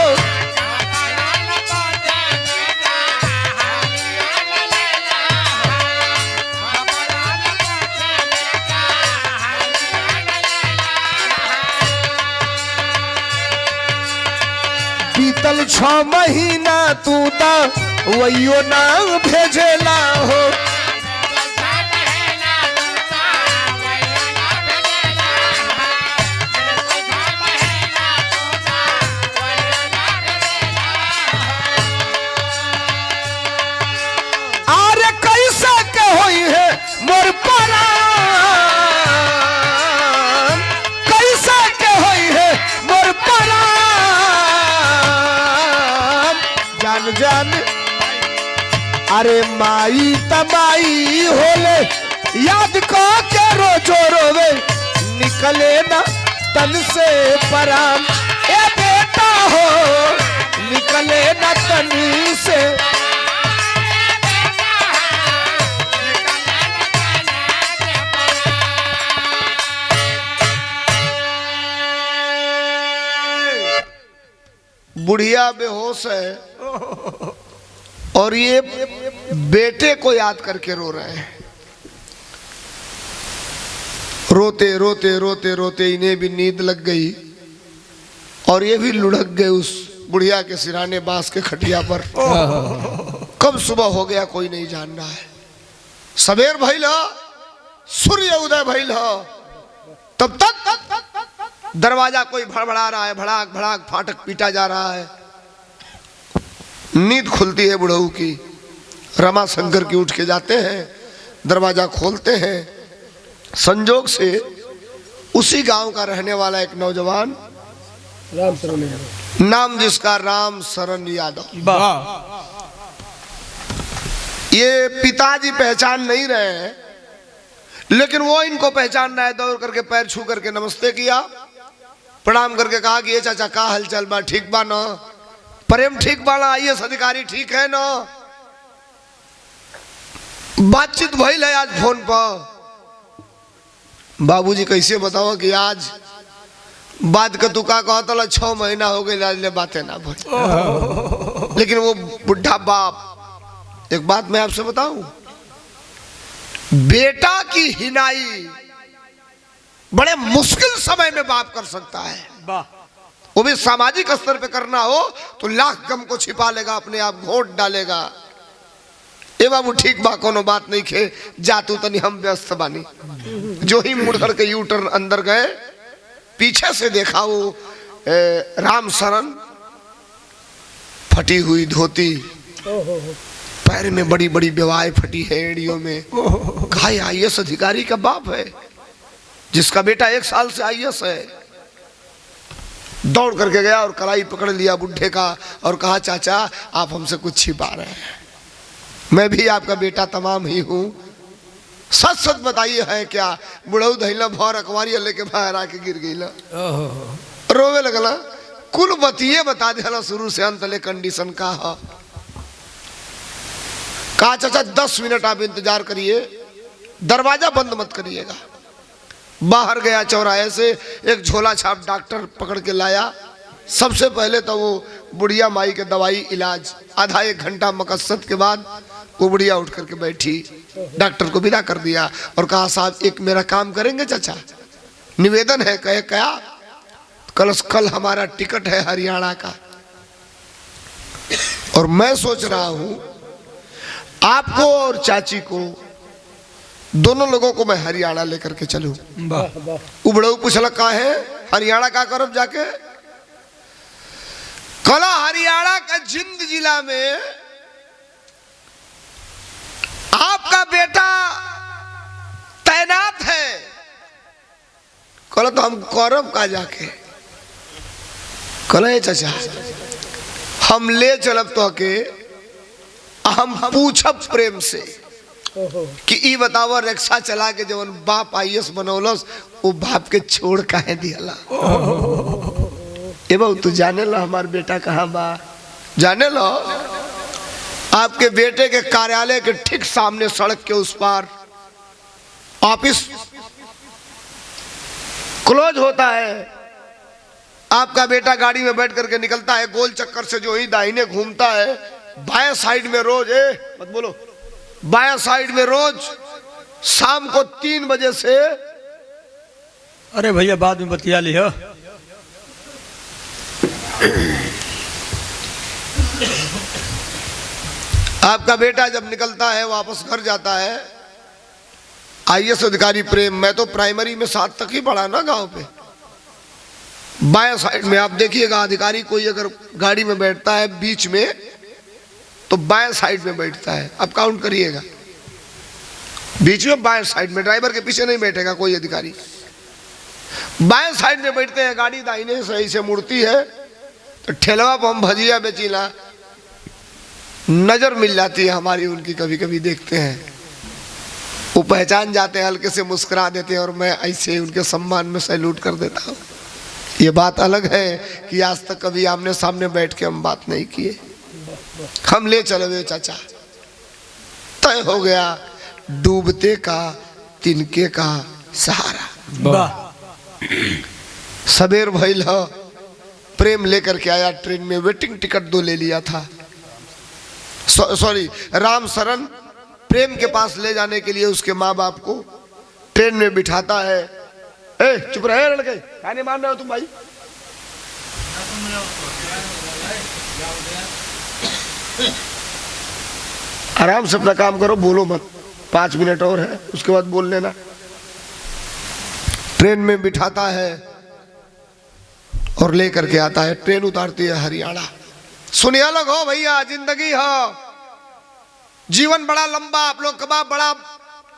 बीतल 6 महीना तू ता वही ना भेजेला हो। अरे कैसा के होई है मोर परान, कैसा के होई है मोर परान। जान जान अरे माई तमाई होले याद को के रोजो रोवे निकले ना तन से परान। ए बेटा हो निकले ना तन से। बुढ़िया बेहोश है और ये बेटे को याद करके रो रहे हैं। रोते रोते रोते रोते इन्हें भी नींद लग गई और ये भी लुढ़क गए उस बुढ़िया के सिराने बांस के खटिया पर। कब सुबह हो गया कोई नहीं जान रहा है। सवेर भइल, सूर्य उदय भइल, तब तक दरवाजा कोई भड़बड़ा रहा है, भड़ाक भड़ाक फाटक पीटा जा रहा है। नींद खुलती है बुढ़ऊ की। रमाशंकर की उठ के जाते हैं, दरवाजा खोलते हैं। संजोग से उसी गांव का रहने वाला एक नौजवान, राम शरण यादव, नाम जिसका राम शरण यादव, ये पिताजी पहचान नहीं रहे हैं, लेकिन वो इनको पहचान रहा है। दौड़ करके पैर छू करके नमस्ते किया, प्रणाम करके कहा कि ये चाचा का हलचल बा, ठीक बा ना? प्रेम ठीक बा ना? आईएएस अधिकारी ठीक है ना? बातचीत भइल है आज फोन पर। बाबूजी कैसे बताओ कि आज बात का तुका कहता 6 महीना हो गए आज ले बातें ना भइल। लेकिन वो बुढ़ा बाप, एक बात मैं आपसे बताऊं, बेटा की हिनाई बड़े मुश्किल समय में बाप कर सकता है। वो भी सामाजिक स्तर पे करना हो तो लाख गम को छिपा लेगा, अपने आप घोट डालेगा। ए बाबू ठीक बा, कोनो बात नहीं खे, जातू तनी हम व्यस्त बानी। जो ही मुड़ करके यू टर्न अंदर गए, पीछे से देखा वो राम शरण, फटी हुई धोती, पैर में बड़ी बड़ी बेवाएं फटी है एड़ियों में। कहा आईएएस अधिकारी का बाप है, जिसका बेटा 1 साल से आईएएस है। दौड़ करके गया और कलाई पकड़ लिया बुढ़े का और कहा चाचा आप हमसे कुछ छिपा रहे हैं, मैं भी आपका बेटा तमाम ही हूं, सच सच बताइए है क्या? बुढ़ऊ धैला भर अखबारी लेके बाहर आके गिर गई, रोवे लगला। कुल बतिये बता दिया शुरू से अंत ले कंडीशन का है। कहा चाचा 10 मिनट आप इंतजार करिए, दरवाजा बंद मत करिएगा। बाहर गया, चौराहे से एक झोला छाप डॉक्टर पकड़ के लाया। सबसे पहले तो वो बुढ़िया माई के दवाई इलाज, आधा 1 घंटा मकसद के बाद वो बुढ़िया उठ करके बैठी, डॉक्टर को विदा कर दिया और कहा साहब एक मेरा काम करेंगे चाचा, निवेदन है। कहे क्या? कल हमारा टिकट है हरियाणा का, और मैं सोच रहा हूं आपको और चाची को, दोनों लोगों को मैं हरियाणा लेकर के चलूं। उबड़ऊ पूछला का है हरियाणा का करब जाके? कला हरियाणा का जिंद जिला में आपका बेटा तैनात है। कल तो हम करब का जाके? कल चाचा हम ले चलब तो के, हम पूछब प्रेम से कि ई बतावा रिक्शा चला के जवन बाप आईएएस बनौलस वो बाप के छोड़ काहे दिहला? ए बाबू तू जाने लो हमार बेटा कहाँ बा? जाने लो आपके बेटे के कार्यालय के ठीक सामने सड़क के उस पार ऑफिस क्लोज होता है। आपका बेटा गाड़ी में बैठ करके निकलता है, गोल चक्कर से जो ही दाहिने घूमता है, बाएं साइड में रोज, मत बोलो, बाएं साइड में रोज शाम को 3 बजे से, अरे भैया बाद में बतिया ली हो। आपका बेटा जब निकलता है वापस घर जाता है। आईएएस अधिकारी प्रेम, मैं तो प्राइमरी में 7 तक ही पढ़ा ना गांव पे। बाएं साइड में आप देखिएगा, अधिकारी कोई अगर गाड़ी में बैठता है बीच में तो बाएं साइड में बैठता है। आप काउंट करिएगा, बीच में बाएं साइड में, ड्राइवर के पीछे नहीं बैठेगा कोई अधिकारी, बाएं साइड में बैठते हैं। गाड़ी दाहिने सही से मुड़ती है तो ठेलवा पर हम भजिया बेचीला, नजर मिल जाती है हमारी उनकी, कभी कभी देखते हैं, वो पहचान जाते हैं, हल्के से मुस्कुरा देते हैं और मैं ऐसे उनके सम्मान में सैल्यूट कर देता हूँ। ये बात अलग है कि आज तक कभी आमने सामने बैठ के हम बात नहीं किए। हम ले चले चाचा, तय हो गया डूबते का तिनके का सहारा। सबेर भइल ह, प्रेम लेकर के आया ट्रेन में, वेटिंग टिकट 2 ले लिया था। सॉरी, राम शरण प्रेम के पास ले जाने के लिए उसके माँ बाप को ट्रेन में बिठाता है। ए चुप रहे लड़के, क्या नहीं मान रहे हो तुम भाई? आराम से अपना काम करो, बोलो मत, 5 मिनट और है, उसके बाद बोल लेना। ट्रेन में बिठाता है और लेकर के आता है। ट्रेन उतारती है हरियाणा। सुनिए अलग हो भैया, जिंदगी हो, जीवन बड़ा लंबा, आप लोग कबा बड़ा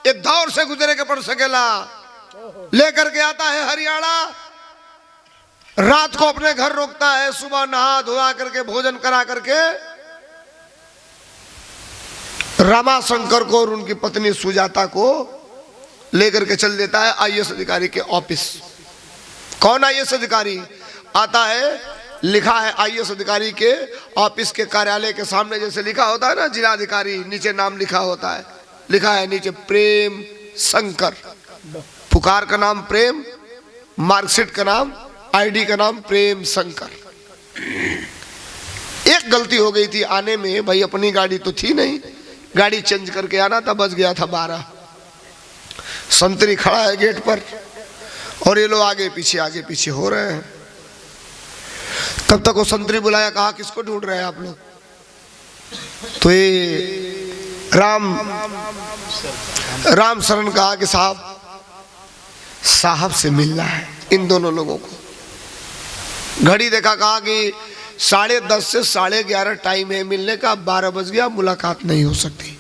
एक दौर से गुजरे के पड़ सकेला। लेकर के आता है हरियाणा, रात को अपने घर रोकता है, सुबह नहा धोआ करके भोजन करा करके रामाशंकर को और उनकी पत्नी सुजाता को लेकर के चल देता है आईएएस अधिकारी के ऑफिस। कौन आईएएस अधिकारी आता है? लिखा है आईएएस अधिकारी के ऑफिस के कार्यालय के सामने, जैसे लिखा होता है ना जिलाधिकारी, नीचे नाम लिखा होता है, लिखा है नीचे प्रेम शंकर। पुकार का नाम प्रेम, मार्कशीट का नाम, आईडी का नाम प्रेम शंकर। एक गलती हो गई थी आने में, भाई अपनी गाड़ी तो थी नहीं, गाड़ी चेंज करके आना था, बज गया था 12। संतरी खड़ा है गेट पर और ये लोग आगे पीछे हो रहे हैं। तब तक वो संतरी बुलाया, कहा किसको ढूंढ रहे हैं आप लोग? तो ये राम शरण कहा कि साहब से मिलना है इन दोनों लोगों को। घड़ी देखा, कहा कि 10:30 से 11:30 टाइम है मिलने का, 12 बज गया, मुलाकात नहीं हो सकती।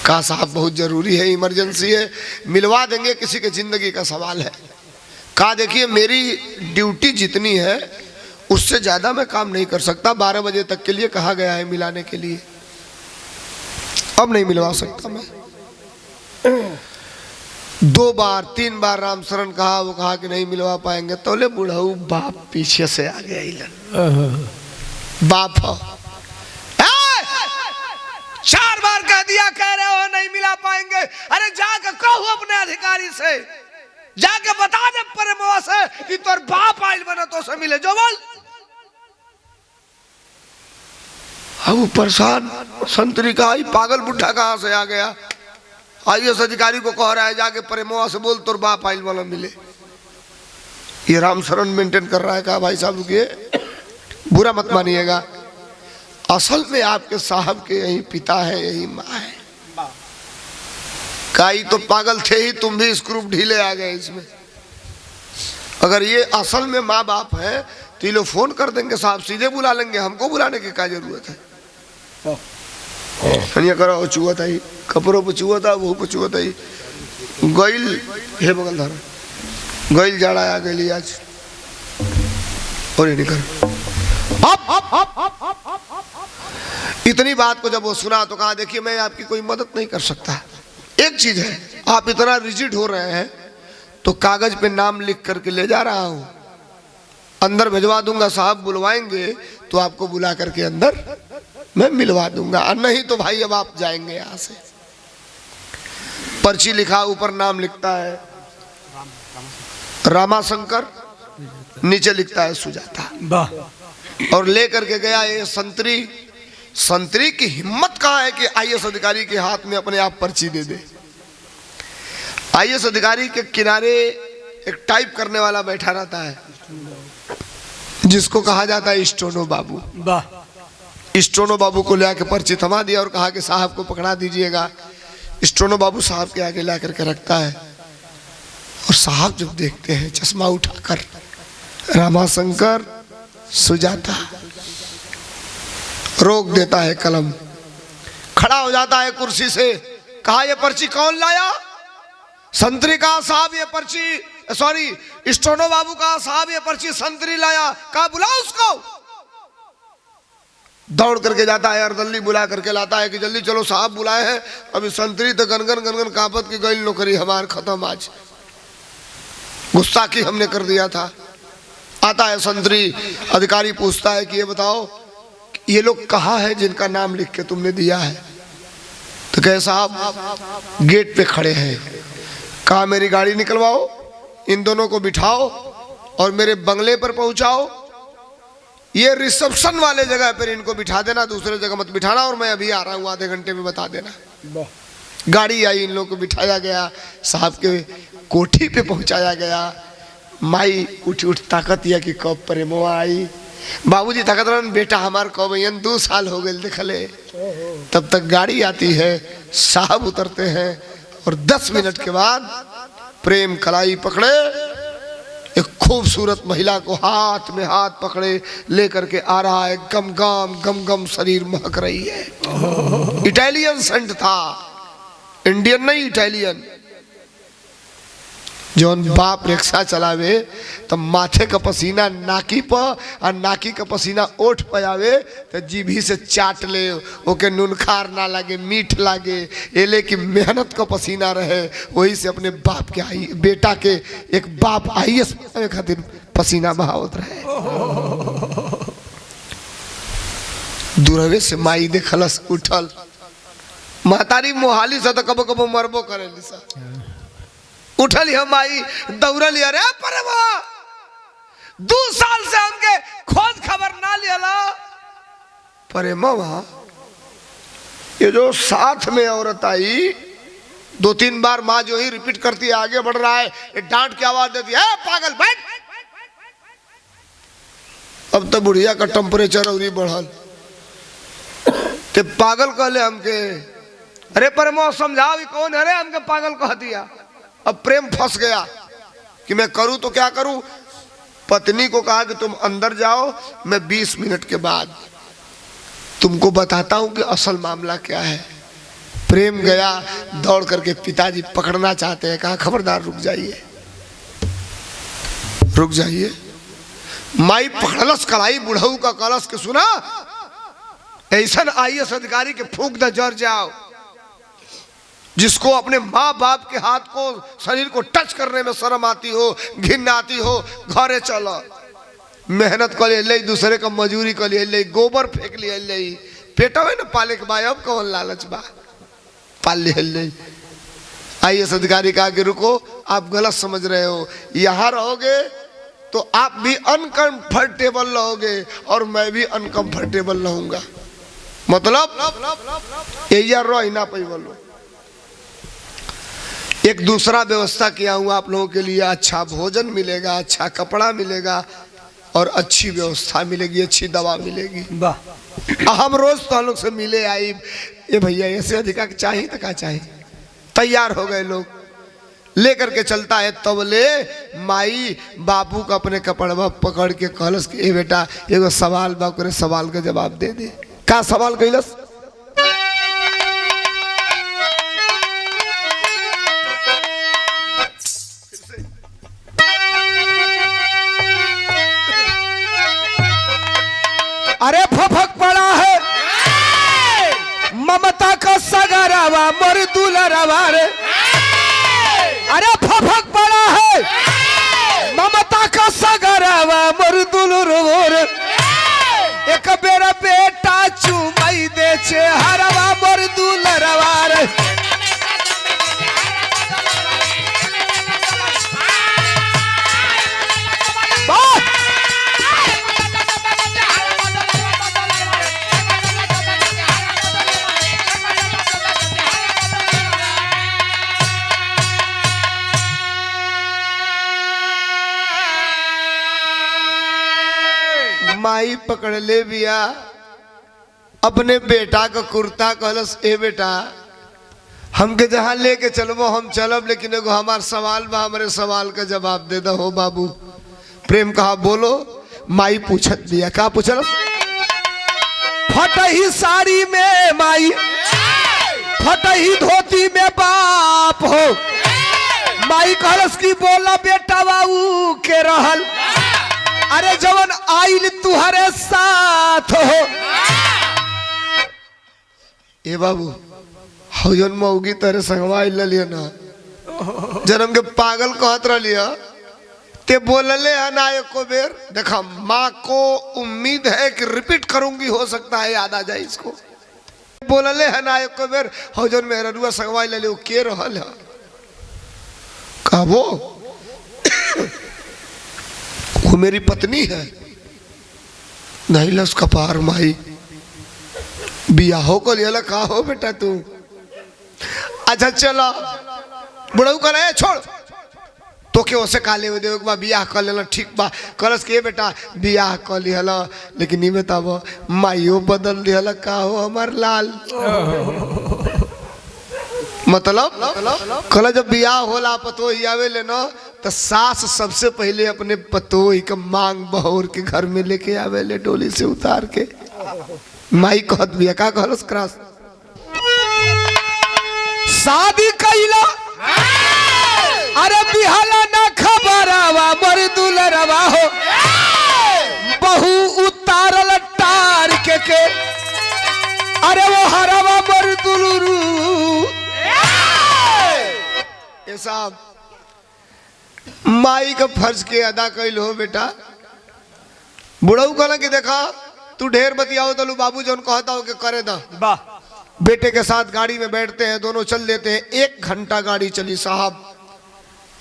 कहा साहब बहुत जरूरी है, इमरजेंसी है, मिलवा देंगे, किसी के जिंदगी का सवाल है। कहा देखिए मेरी ड्यूटी जितनी है उससे ज्यादा मैं काम नहीं कर सकता, 12 बजे तक के लिए कहा गया है मिलाने के लिए, अब नहीं मिलवा सकता मैं। 2 बार 3 बार रामशरण कहा, वो कहा कि नहीं मिलवा पाएंगे। तोले बुढ़ऊ बाप पीछे से आ गया, बाप 4 बार कह दिया, कह रहे हो नहीं मिला पाएंगे। अरे जाके कहो अपने अधिकारी से, जाके बता दे परमवा से कि तोर बाप आइल बना तो से मिले, जो बोल। अब परेशान संतरी का पागल बुढ़ा कहां से आ गया, आईएएस अधिकारी को कह रहा है जाके प्रेमवा से बोल तोर बाप आइल वाला मिले। ये रामशरण मेंटेन कर रहा है। कहा भाई साहब रुकिए, बुरा मत मानिएगा, असल में आपके साहब के यही पिता है, यही माँ है। काई तो पागल थे ही, तुम भी स्क्रू ढीले आ गए इसमें। अगर ये असल में माँ बाप है तो ये लोग फोन कर देंगे, साहब सीधे बुला लेंगे, हमको बुलाने की क्या जरूरत है। करो चुआ था, कपड़ों पर चुआ था, वो पर चुआ था, गईल हे बगल धारा गईल जाड़ा आ गई आज, और ये निकल। इतनी बात को जब वो सुना तो कहा देखिए मैं आपकी कोई मदद नहीं कर सकता। एक चीज है, आप इतना रिजिड हो रहे हैं तो कागज पे नाम लिख करके ले जा रहा हूं, अंदर भिजवा दूंगा, साहब बुलवाएंगे तो आपको बुला करके अंदर मैं मिलवा दूंगा, नहीं तो भाई अब आप जाएंगे यहां से। पर्ची लिखा, ऊपर नाम लिखता है रामाशंकर, नीचे लिखता है सुजाता, और ले करके गया ये संतरी की हिम्मत कहाँ है कि आईएएस अधिकारी के हाथ में अपने आप पर्ची दे दे। आईएएस अधिकारी के किनारे एक टाइप करने वाला बैठा रहता है जिसको कहा जाता है स्टोनो बाबू। स्टोनो बाबू को ले आके पर्ची थमा दिया और कहा कि साहब को पकड़ा दीजिएगा। स्टोनो बाबू साहब के आगे ला करके रखता है और साहब जब देखते हैं चश्मा उठाकर रामाशंकर सुजाता, रोक देता है कलम, खड़ा हो जाता है कुर्सी से। कहा ये पर्ची कौन लाया? संतरी कहा साहब ये पर्ची, सॉरी स्टोनो बाबू कहा साहब ये पर्ची संतरी लाया। कहा बुलाओ उसको। दौड़ करके जाता है, अर्दली बुला करके लाता है कि जल्दी चलो साहब बुलाए हैं। अभी संतरी तो गनगन कापत की गई, नौकरी हमार खत्म, आज गुस्ताखी हमने कर दिया था। आता है संतरी अधिकारी, पूछता है कि ये बताओ ये लोग कहाँ है जिनका नाम लिख के तुमने दिया है? तो कहे साहब गेट पे खड़े हैं। कहा मेरी गाड़ी निकलवाओ, इन दोनों को बिठाओ और मेरे बंगले पर पहुंचाओ, ये रिसेप्शन वाले जगह पर इनको बिठा देना, दूसरे जगह मत बिठाना, और मैं अभी आ रहा हूँ आधे घंटे में बता देना। गाड़ी आई, इन लोगों को बिठाया गया, साहब के कोठी पे पहुंचाया गया। माई उठ ताकत या कि कब प्रेमवा आई, बाबूजी ताकत रहन बेटा हमार कब यन 2 साल हो गए देखले। तब तक गाड़ी आती है, साहब उतरते हैं और 10 मिनट के बाद प्रेम कलाई पकड़े एक खूबसूरत महिला को हाथ में हाथ पकड़े लेकर के आ रहा है। गम गम शरीर महक रही है। इटालियन सेंट था, इंडियन नहीं इटालियन। जौन बाप रिक्शा चलावे तो माथे का पसीना नाकी पर और नाकी का पसीना ओठ पे आवे तो जीभी से चाट ले, ओके नूनखार ना लागे, मीठ लागे, एले की मेहनत का पसीना रहे। वही से अपने बाप के आई बेटा के एक बाप IAS खातिर पसीना बहावत रहे। दूरवे से माई देखलस उठल, महतारी मोहाली से तो कबो कबो मरबो करेली सा। उठल हम माई दौड़ल, अरे परवा 2 साल से हमके खोज खबर ना लिया। परे मामा ये जो साथ में औरत आई 2-3 बार माँ जो ही रिपीट करती है, आगे बढ़ रहा है, ये डांट की आवाज देती है, पागल बैठ। अब तो बुढ़िया का टेम्परेचर और बढ़ल, ते पागल कहले हमके। अरे परमो समझाओ ये कौन है रे, हमके पागल कह दिया। अब प्रेम फंस गया कि मैं करूं तो क्या करूं। पत्नी को कहा कि तुम अंदर जाओ, मैं 20 मिनट के बाद तुमको बताता हूं कि असल मामला क्या है। प्रेम गया, दौड़ करके पिताजी पकड़ना चाहते हैं, कहा खबरदार रुक जाइए, रुक जाइए। माई पकड़लस कलाई बुढ़ऊ का, कलश के सुना ऐसा IAS अधिकारी के फूंक द जर जाओ, जिसको अपने माँ बाप के हाथ को शरीर को टच करने में शर्म आती हो, घिन आती हो, घरे चलो। मेहनत कर ले, दूसरे का मजूरी कर ले, गोबर फेंक ले, पेटा है ना पाले के भाई, अब कौन लालच बा, पाल ले। IAS अधिकारी कहा कि रुको, आप गलत समझ रहे हो, यहाँ रहोगे तो आप भी अनकंफर्टेबल रहोगे और मैं भी अनकंफर्टेबल रहूंगा। मतलब ये रो ना पई बोलो। एक दूसरा व्यवस्था किया हूँ आप लोगों के लिए, अच्छा भोजन मिलेगा, अच्छा कपड़ा मिलेगा और अच्छी व्यवस्था मिलेगी, अच्छी दवा मिलेगी। वाह, हम रोज तो हम लोग से मिले आई, ये भैया ऐसे अधिकार चाहिए तो क्या चाहिए। तैयार हो गए लोग, लेकर के चलता है। तब ले माई बाबू का अपने कपड़वा पकड़ के कहलस कि ए बेटा एगो सवाल बा, करे सवाल का जवाब दे दे। का सवाल कैलस? अरे फफक पड़ा है ममता का सगरवा मोर दुलरवा रे। अरे फफक पड़ा है ममता का सगरवा मोर दुलरवा रे। एक बेरा बेटा चुमई दे छे हरवा मोर दुलरवा रे। माई पकड़ ले बिया अपने बेटा का कुर्ता, कहलस ए बेटा हमके जहां लेके चलबो हम चलब, लेकिन एगो हमार सवाल बा, हमारे सवाल का जवाब दे दो बाबू। प्रेम कहा बोलो। माई पूछत बिया, का पूछल? फटही साड़ी में माई, फटही धोती में बाप हो। माई कहलस की बोला बेटा बाबू के रहल, अरे जवन आइल तुहरे साथ हो। ए बाबू हजन मौगी तेरे संगवा लिया ना, जन्म के पागल कहत रहिया ते बोलले है ना एको बेर। देखा माँ को उम्मीद है कि रिपीट करूंगी, हो सकता है याद आ जाए इसको। बोलले है ना एको बेर हजन में रुआ संगवा ले के रहल है। कहा वो मेरी पत्नी है। नहीं लस कपार माई बियाहो को लिया कहा हो बेटा तू। अच्छा चलो बुढ़ऊ करे छोड़ तो के ओसे काले हो दे बियाह कर लेना, ठीक बा। करस के बेटा बियाह कर लिहला, लेकिन नहीं बताबो माइयो बदल दिहला का हो हमार लाल। मतलब कल जब बियाह होला पतोही आवे ले ना, तो सास सबसे पहले अपने पतोही का मांग बहोर के घर में लेके आवे ले, डोली से उतार के। माई कहत बिया का कहलस क्रॉस शादी कैला अरे बिहाला ना खबरवा मोर दुलरवा हो बहु उतारल टार के अरे वो हरवा मोर दुलरू ये साहब माई का फर्ज के अदा कैल हो बेटा। बुढ़ऊ कहला कि देखा तू ढेर बतियाओ तो बाबू जो कहता हो कि करे ना। वाह। बेटे के साथ गाड़ी में बैठते हैं, दोनों चल देते हैं। 1 घंटा गाड़ी चली साहब।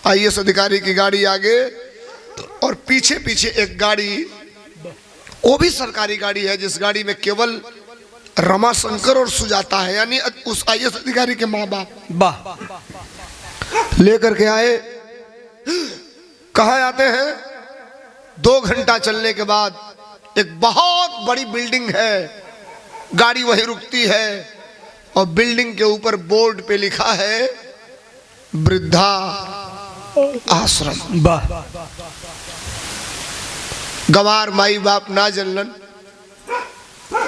आईएएस अधिकारी की गाड़ी आगे और पीछे पीछे एक गाड़ी, वो भी सरकारी गाड़ी है जिस गाड़ी में केवल रमाशंकर और सुजाता है, यानी उस आईएएस अधिकारी के माँ बाप। वाह। लेकर के आए। कहाँ आते हैं? 2 घंटा चलने के बाद एक बहुत बड़ी बिल्डिंग है, गाड़ी वहीं रुकती है और बिल्डिंग के ऊपर बोर्ड पे लिखा है वृद्धा आश्रम। वाह। गवार माई बाप ना जलन।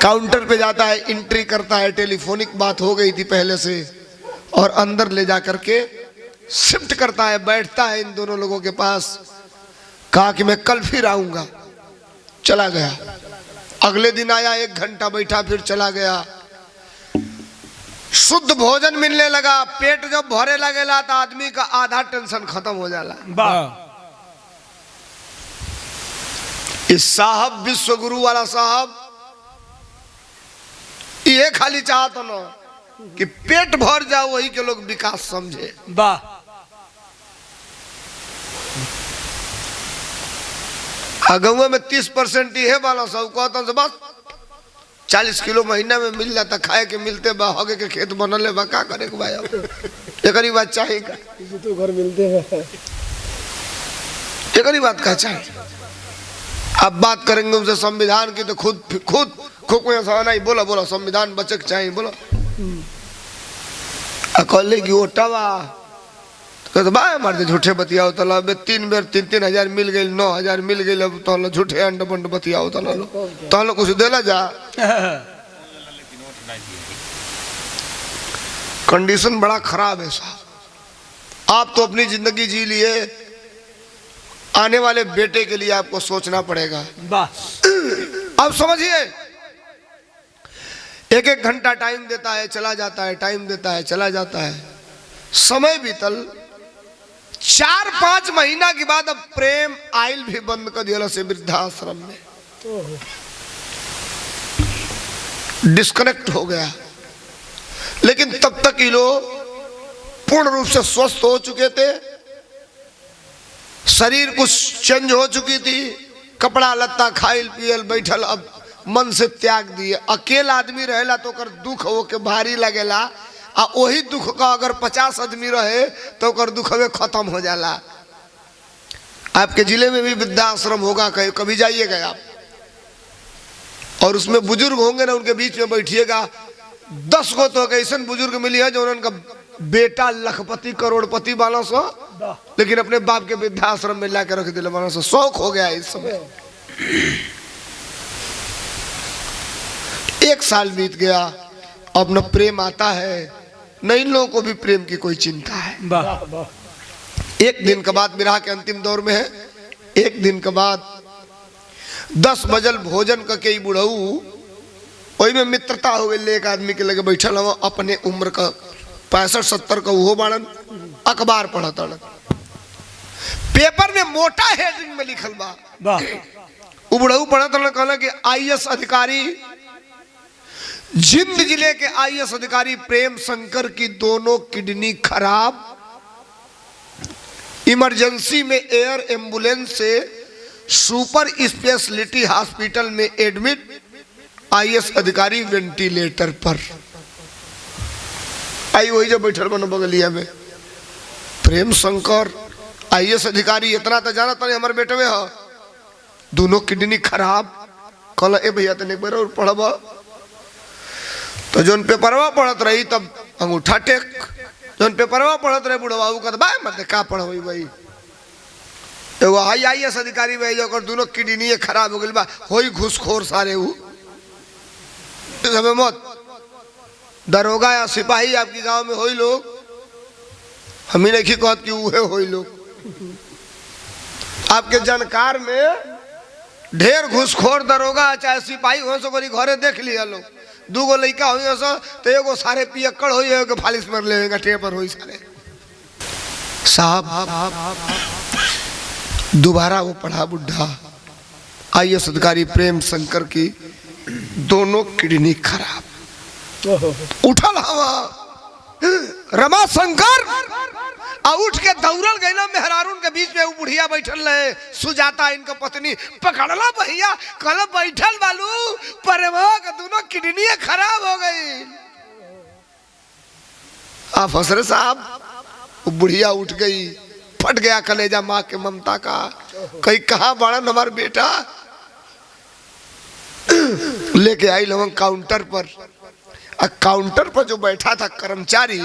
काउंटर पे जाता है, एंट्री करता है, टेलीफोनिक बात हो गई थी पहले से, और अंदर ले जा करके शिफ्ट करता है, बैठता है इन दोनों लोगों के पास। कहा कि मैं कल फिर आऊंगा। चला गया। अगले दिन आया, 1 घंटा बैठा, फिर चला गया। शुद्ध भोजन मिलने लगा। पेट जब भरे लगेला तो आदमी का आधा टेंशन खत्म हो जाला। वाह। इस साहब विश्व गुरु वाला साहब ये खाली चाहता ना कि पेट भर जाओ, वही के लोग विकास समझे। वाह। गाँव में 30% ये वाला सब कहता से बस 40 किलो महीना में मिल जाता, खाए के मिलते बा, होगे के खेत बनल बा, का करे के भाई एकरी बात चाहिए का? तो घर मिलते हैं, एकरी बात का चाहिए? अब बात करेंगे उनसे संविधान की तो खुद को ऐसा नहीं। बोला बोला संविधान बचे के चाहिए, बोला अकले की ओटावा तो बाय मार दे, झूठे बतियाओ तला। 3 बेर 3-3 हजार मिल गई, 9 हजार मिल गई, अब तो झूठे अंड बंड बतियाओ तला लो तो कुछ देला जा। कंडीशन बड़ा खराब है साहब। आप तो अपनी जिंदगी जी लिए, आने वाले बेटे के लिए आपको सोचना पड़ेगा। वाह। अब समझिए, 1-1 घंटा टाइम देता है, चला जाता है, टाइम देता है, चला जाता है। समय बीतल 4-5 महीना के बाद अब प्रेम आयल भी बंद कर दिया से वृद्धाश्रम में, डिस्कनेक्ट हो गया। लेकिन तब तक ये लोग पूर्ण रूप से स्वस्थ हो चुके थे, शरीर कुछ चेंज हो चुकी थी, कपड़ा लत्ता खाइल पियल बैठल अब मन से त्याग दिए। अकेला आदमी रहेला तो कर दुख हो के भारी लगेला, आ वही दुख का अगर 50 आदमी रहे तो कर दुख में खत्म हो जाला। आपके जिले में भी वृद्धाश्रम होगा, कभी जाइएगा आप, और उसमें बुजुर्ग होंगे ना, उनके बीच में बैठिएगा। 10 को तो ऐसे बुजुर्ग मिली है जो उनका बेटा लखपति करोड़पति वाला सो, लेकिन अपने बाप के वृद्धाश्रम में लाकर रख दिले वाला सो। शौक हो गया इस समय। 1 साल बीत गया, अब न प्रेम आता है, न इन लोगों को भी प्रेम की कोई चिंता है। 1 दिन के बाद, विवाह के अंतिम दौर में है, 1 दिन के बाद 10 बजल भोजन का कई बुढ़ऊ वही में मित्रता हो गई। एक आदमी के लगे बैठल हो, अपने उम्र का 65-70 का वो बाड़न, अखबार पढ़ता, पेपर में मोटा हेडिंग में लिखल बा। वो बुढ़ऊ पढ़ता, कहला कि आईएएस अधिकारी, जिंद जिले के आईएएस अधिकारी प्रेम शंकर की दोनों किडनी खराब, इमरजेंसी में एयर एम्बुलेंस से सुपर स्पेशलिटी हॉस्पिटल में एडमिट, आईएएस अधिकारी वेंटिलेटर पर। आई वही जो बैठल बनो बगलिया में, प्रेम शंकर आईएएस अधिकारी, इतना तो जाना था हमारे बेटे में हो, दोनों किडनी खराब। कल ए भैया तने एक बार और पढ़ब, तो जोन पेपरवा पढ़त रही तब अंगूठा टेक, जोन पेपरवा पढ़त रहे बुढ़वा उ कहत बा मत का पढ़ोई भाई, एगो हाई आईएएस अधिकारी भाई जो दोनों किडनी खराब हो गई बा, होई घुसखोर सारे उ मत। दरोगा या सिपाही आपकी गांव में होई लोग, हम ही नहीं कहत कि उहे होई लोग। आपके जानकार में ढेर घुसखोर दरोगा चाहे सिपाही हो सो घरे देख लिया लोग, दूगो लड़का हो सो तो एगो सारे पियक्कड़ हो एगो फालिस मर लेगा टेपर हो सारे। साहब दोबारा वो पढ़ा बुढ़ा IAS अधिकारी प्रेम शंकर की दोनों किडनी खराब। उठल हवा रमा शंकर आ उठ के दौड़ल गई ना मेहरारून के बीच में। वो बुढ़िया बैठल रहे सुजाता इनका पत्नी, पकड़ला भैया कल बैठल बालू परेवा का दोनों किडनी खराब हो गई। आप हंस रहे साहब। वो बुढ़िया उठ गई, फट गया कलेजा माँ के ममता का। कहीं कहाँ बड़ा हमार बेटा लेके आई लोग काउंटर पर। काउंटर पर जो बैठा था कर्मचारी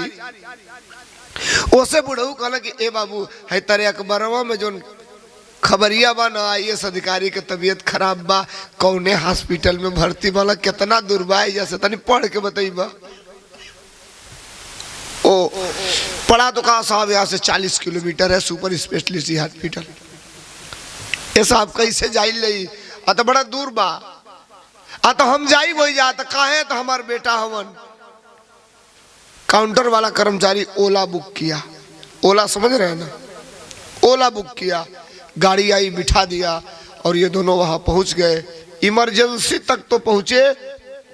उसे बुढ़ऊ कहला कि ए बाबू है तेरे अखबारवा में जो खबरिया बा ना IAS अधिकारी के तबीयत खराब बा, कौने हॉस्पिटल में भर्ती वाला, कितना दूर बा जैसे तनी पढ़ के बताइबा। ओ पढ़ा तो कहा साहब यहाँ से 40 किलोमीटर है सुपर स्पेशलिस्ट हॉस्पिटल। ये साहब कैसे जाई लई आ तो बड़ा दूर बा आ तो हम जाई वही जा तो काहे तो हमार बेटा हवन। काउंटर वाला कर्मचारी ओला बुक किया, ओला समझ रहे हैं ना, ओला बुक किया, गाड़ी आई बिठा दिया और ये दोनों वहां पहुंच गए। इमरजेंसी तक तो पहुंचे,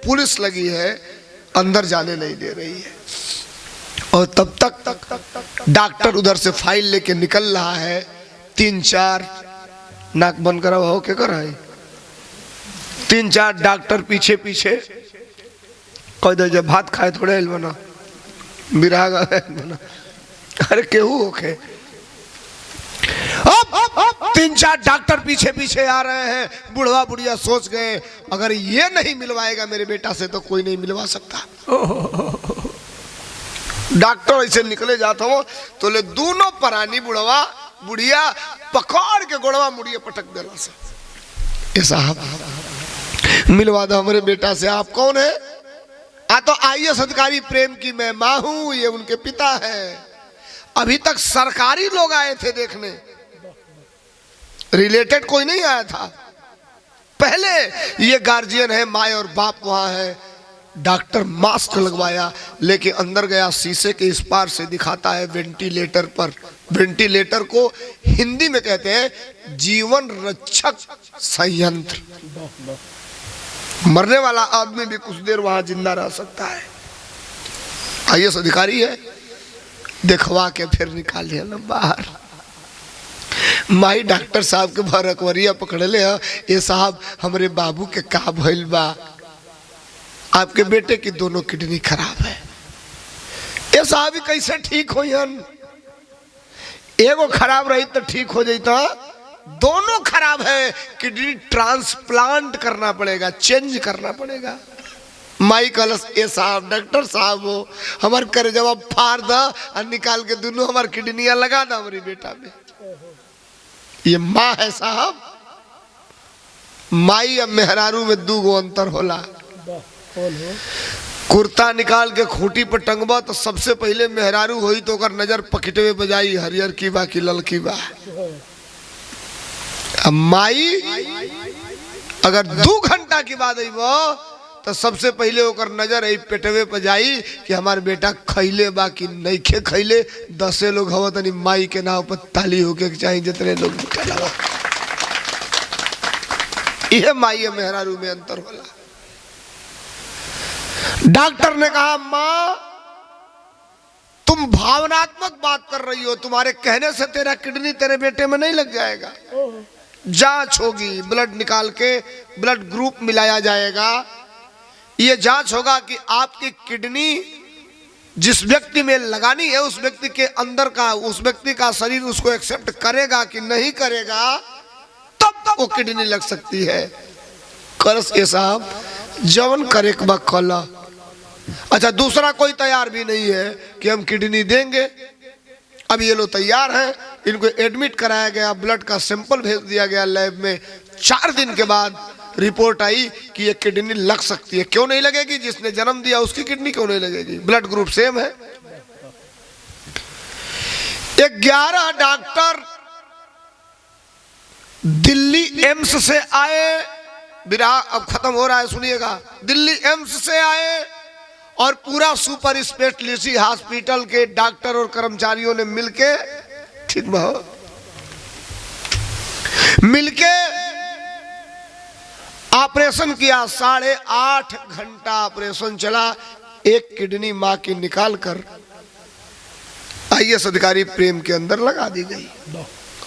पुलिस लगी है अंदर जाने नहीं दे रही है। और तब तक डॉक्टर उधर से फाइल लेके निकल रहा है। 3-4 नाक बंद करा हो क्या कर रहा है, 3-4 डॉक्टर पीछे पीछे। कोई दे जब भात खाए थोड़े बना बिराग बना, अरे केहू होके। अब 3-4 डॉक्टर पीछे पीछे आ रहे हैं। बुढ़वा बुढ़िया सोच गए अगर ये नहीं मिलवाएगा मेरे बेटा से तो कोई नहीं मिलवा सकता। डॉक्टर ऐसे निकले जाता हो तो ले दोनों परानी बुढ़वा बुढ़िया पकड़ के गोड़वा मुड़िया पटक देला सा। ये साहब मिलवा दो हमारे बेटा से। आप कौन है? आ तो IAS अधिकारी प्रेम की मैं माँ हूं, ये उनके पिता है। अभी तक सरकारी लोग आए थे देखने, रिलेटेड कोई नहीं आया था। पहले ये गार्जियन है, माँ और बाप वहां है। डॉक्टर मास्क लगवाया लेके अंदर गया, शीशे के इस पार से दिखाता है वेंटिलेटर पर। वेंटिलेटर को हिंदी में कहते हैं जीवन रक्षक संयंत्र। मरने वाला आदमी भी कुछ देर वहां जिंदा रह सकता है। IAS अधिकारी है, दिखवा के फिर निकाल लिया ना बाहर। माई डॉक्टर साहब के भरकवरिया पकड़ ले, ये साहब हमारे बाबू के का भइल बा, आपके बेटे की दोनों किडनी खराब है। ये साहब कैसे ठीक हो, एगो खराब रही तो ठीक हो जाता, दोनों खराब है, किडनी ट्रांसप्लांट करना पड़ेगा, चेंज करना पड़ेगा। माई कलस ए साहब डॉक्टर साहब हो हमार कर जवाब फाड़ दा और निकाल के दोनों हमार किडनियां लगा दा हमारी बेटा में। ये माँ है साहब। माई अब मेहरारू में दूगो अंतर होला। कुर्ता निकाल के खूंटी पर टंगबा तो सबसे पहले मेहरारू होई तो कर नजर पकटवे बजाई हरियर की बा की ललकी बा। अब माई अगर 2 घंटा की बाद आई तो सबसे पहले होकर नजर आई पेटवे पर जाई कि हमारे बेटा खैले बा कि नहीं खे खैले। 10 लोग हवा तनी माई के नाव पर ताली होके चाहिए जितने लोग यह माई मेहरारू में अंतर होला। डॉक्टर ने कहा मां तुम भावनात्मक बात कर रही हो, तुम्हारे कहने से तेरा किडनी तेरे बेटे में नहीं लग जाएगा। जांच होगी, ब्लड निकाल के ब्लड ग्रुप मिलाया जाएगा। ये जांच होगा कि आपकी किडनी जिस व्यक्ति में लगानी है उस व्यक्ति के अंदर का, उस व्यक्ति का शरीर उसको एक्सेप्ट करेगा कि नहीं करेगा, तब वो किडनी लग सकती है। करस ये साहब जवन करे बा कला। अच्छा दूसरा कोई तैयार भी नहीं है कि हम किडनी देंगे। अब ये लोग तैयार हैं, इनको एडमिट कराया गया, ब्लड का सैंपल भेज दिया गया लैब में। 4 दिन के बाद रिपोर्ट आई कि ये किडनी लग सकती है। क्यों नहीं लगेगी? जिसने जन्म दिया उसकी किडनी क्यों नहीं लगेगी? ब्लड ग्रुप सेम है। 11 डॉक्टर दिल्ली एम्स से आए। विराह अब खत्म हो रहा है, सुनिएगा। दिल्ली एम्स से आए और पूरा सुपर स्पेशलिटी हॉस्पिटल के डॉक्टर और कर्मचारियों ने मिलके, ठीक बहु मिलके ऑपरेशन किया। 8.5 घंटा ऑपरेशन चला। एक किडनी मां की निकाल कर IAS अधिकारी प्रेम के अंदर लगा दी गई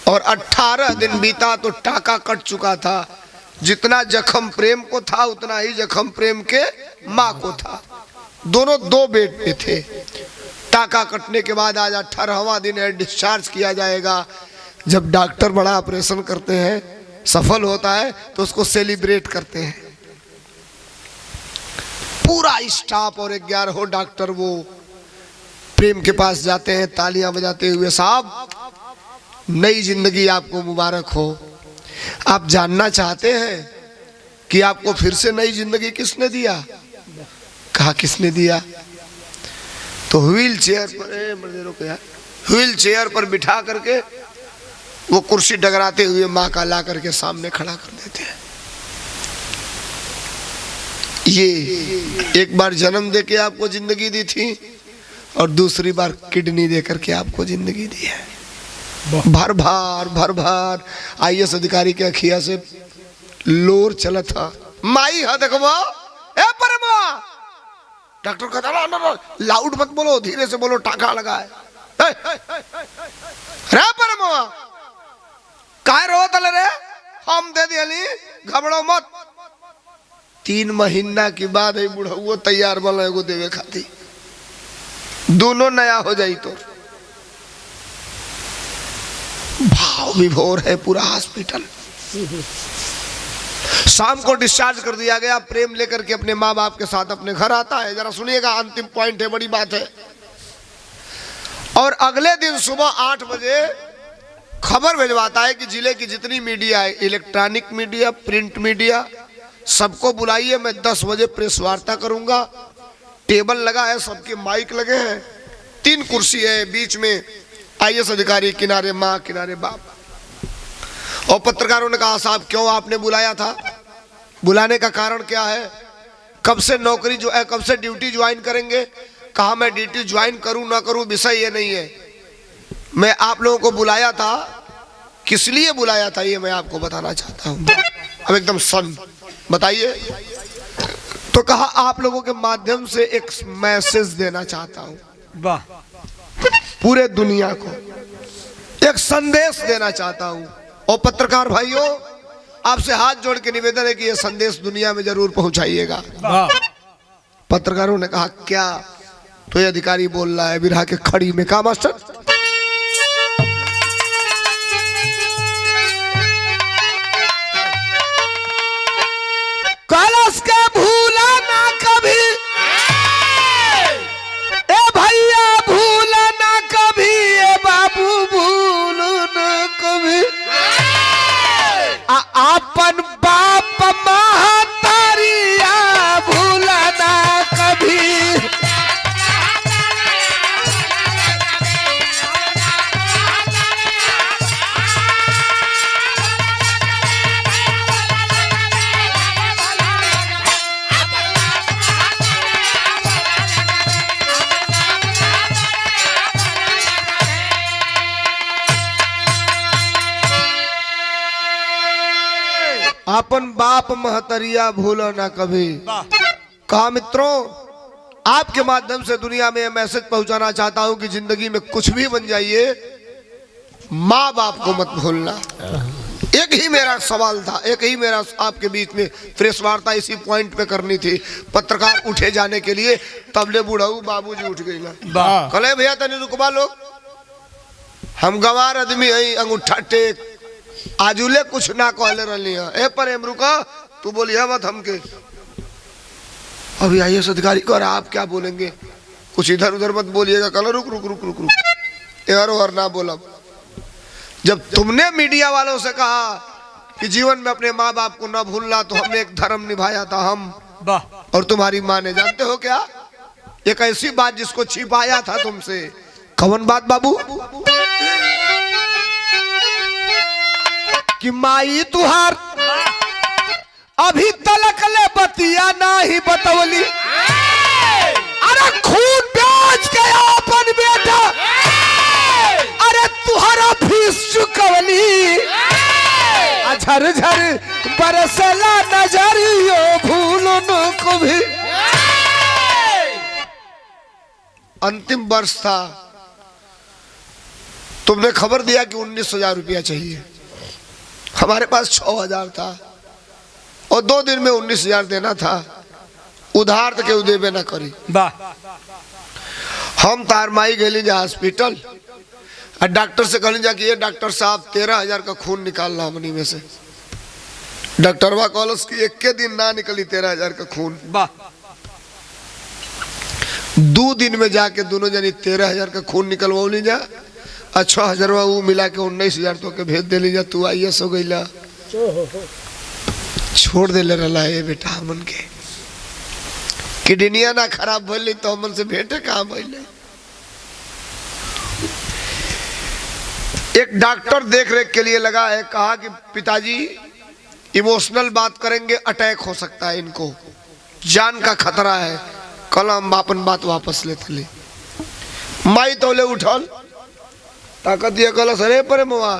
और 18 दिन बीता तो टाका कट चुका था। जितना जख्म प्रेम को था उतना ही जख्म प्रेम के मां को था। दोनों 2 बेड पे थे। टाका कटने के बाद आज 18वां दिन है, डिस्चार्ज किया जाएगा। जब डॉक्टर बड़ा ऑपरेशन करते हैं, सफल होता है तो उसको सेलिब्रेट करते हैं। पूरा स्टाफ और 11 डॉक्टर वो प्रेम के पास जाते हैं तालियां बजाते हुए, साहब नई जिंदगी आपको मुबारक हो। आप जानना चाहते हैं कि आपको फिर से नई जिंदगी किसने दिया? कहा किसने दिया? तो व्हील चेयर पर बिठा करके वो कुर्सी डगराते हुए मां का ला करके सामने खड़ा कर देते हैं। ये एक बार जन्म देके आपको जिंदगी दी थी और दूसरी बार किडनी दे करके आपको जिंदगी दी है। भर भार IAS अधिकारी के अखिया से लोर चला था। माई है देखो, ए परमा। डॉक्टर कहता ना लाउड मत बोलो, धीरे से बोलो, टाका लगा है। रे परमा काहे रो तले रे? हम दे दियली, घबराओ मत। 3 महीना के बाद ही बुढ़ऊ तैयार बल एगो देवे खाती, दोनों नया हो जाई। तो भाव विभोर है पूरा हॉस्पिटल। शाम को डिस्चार्ज कर दिया गया। प्रेम लेकर के अपने माँ बाप के साथ अपने घर आता है। जरा सुनिएगा, अंतिम पॉइंट है, बड़ी बात है। और अगले दिन सुबह 8 बजे खबर भिजवाता है कि जिले की जितनी मीडिया है, इलेक्ट्रॉनिक मीडिया, प्रिंट मीडिया, सबको बुलाइए। मैं 10 बजे प्रेस वार्ता करूंगा। टेबल लगा है, सबके माइक लगे हैं, 3 कुर्सी है, बीच में IAS अधिकारी, किनारे माँ, किनारे बाप। और पत्रकारों ने कहा, साहब क्यों आपने बुलाया था? बुलाने का कारण क्या है? कब से नौकरी जो है, कब से ड्यूटी ज्वाइन करेंगे? कहा मैं ड्यूटी ज्वाइन करूं ना करूं विषय ये नहीं है। मैं आप लोगों को बुलाया था, किस लिए बुलाया था ये मैं आपको बताना चाहता हूं। अब एकदम सन बताइए। तो कहा आप लोगों के माध्यम से एक मैसेज देना चाहता हूं। वाह। पूरे दुनिया को एक संदेश देना चाहता हूं। और पत्रकार भाइयों, आपसे हाथ जोड़ के निवेदन है कि यह संदेश दुनिया में जरूर पहुंचाइएगा। पत्रकारों ने कहा क्या? तो ये अधिकारी बोल रहा है बिरहा के खड़ी में। कहा मास्टर? कलश के भूला ना कभी, ए भैया भूला ना कभी, ए बाबू भूलो ना कभी। अपन बाप महतारिया भूला ना कभी। अपन बाप महतरिया भूलो ना कभी। कहा मित्रों, आपके माध्यम से दुनिया में यह मैसेज पहुंचाना चाहता हूं कि जिंदगी में कुछ भी बन जाइए, माँ बाप को मत भूलना। एक ही मेरा सवाल था, एक ही मेरा आपके बीच में प्रेस वार्ता इसी पॉइंट पे करनी थी। पत्रकार उठे जाने के लिए, तबले बुढ़ाऊ बाबूजी उठ गई ना। कले भैया तनी रुकवा लोग, हम गंवार आदमी है, अंगूठा टेक आजुले कुछ ना कहले रही है। ए पर एम रुका, तू बोलिए मत हमके। अभी IAS अधिकारी को, आप क्या बोलेंगे? कुछ इधर उधर मत बोलिएगा। कल रुक रुक रुक रुक रुक, यार और ना बोला। जब तुमने मीडिया वालों से कहा कि जीवन में अपने माँ बाप को ना भूलना, तो हमने एक धर्म निभाया था हम और तुम्हारी माँ ने। जानते हो क्या? एक ऐसी बात जिसको छिपाया था तुमसे। कौन बात बाबू? कि माई तुहार अभी तलक ले बतिया नाही बतवली, अरे खून बेच के अपन बेटा अरे तुहरा फीस चुकवली, झर झर बरसला नजरियो भूलों को भी। अंतिम वर्ष था, तुमने खबर दिया कि 19,000 रुपया चाहिए, हमारे पास 6,000 था और 2 दिन में 19,000 देना था, उधार तो केहू देवे ना करी। हम तार माई गली जा हॉस्पिटल और डॉक्टर से कहली जा कि ये डॉक्टर साहब 13,000 का खून निकालना हमनी में से। डॉक्टरवा कहलस कि एक के दिन ना निकली 13,000 का खून। 2 दिन में जाके दोनों जनी 13,000 का खून निकलवा जा, और 6,000 वो मिला के 19,000 तो के भेज दे जा। तू IAS हो गईला, छोड़ दे ले रहा है बेटा हमन के, किडनिया ना खराब भइल तो हमन से भेंटे कहाँ भइल। एक डॉक्टर देख रेख के लिए लगा है, कहा कि पिताजी इमोशनल बात करेंगे अटैक हो सकता है, इनको जान का खतरा है। कल हम अपन बात वापस लेते ले। माई तोले उठल ताकत दिया कल सरे पर मुआ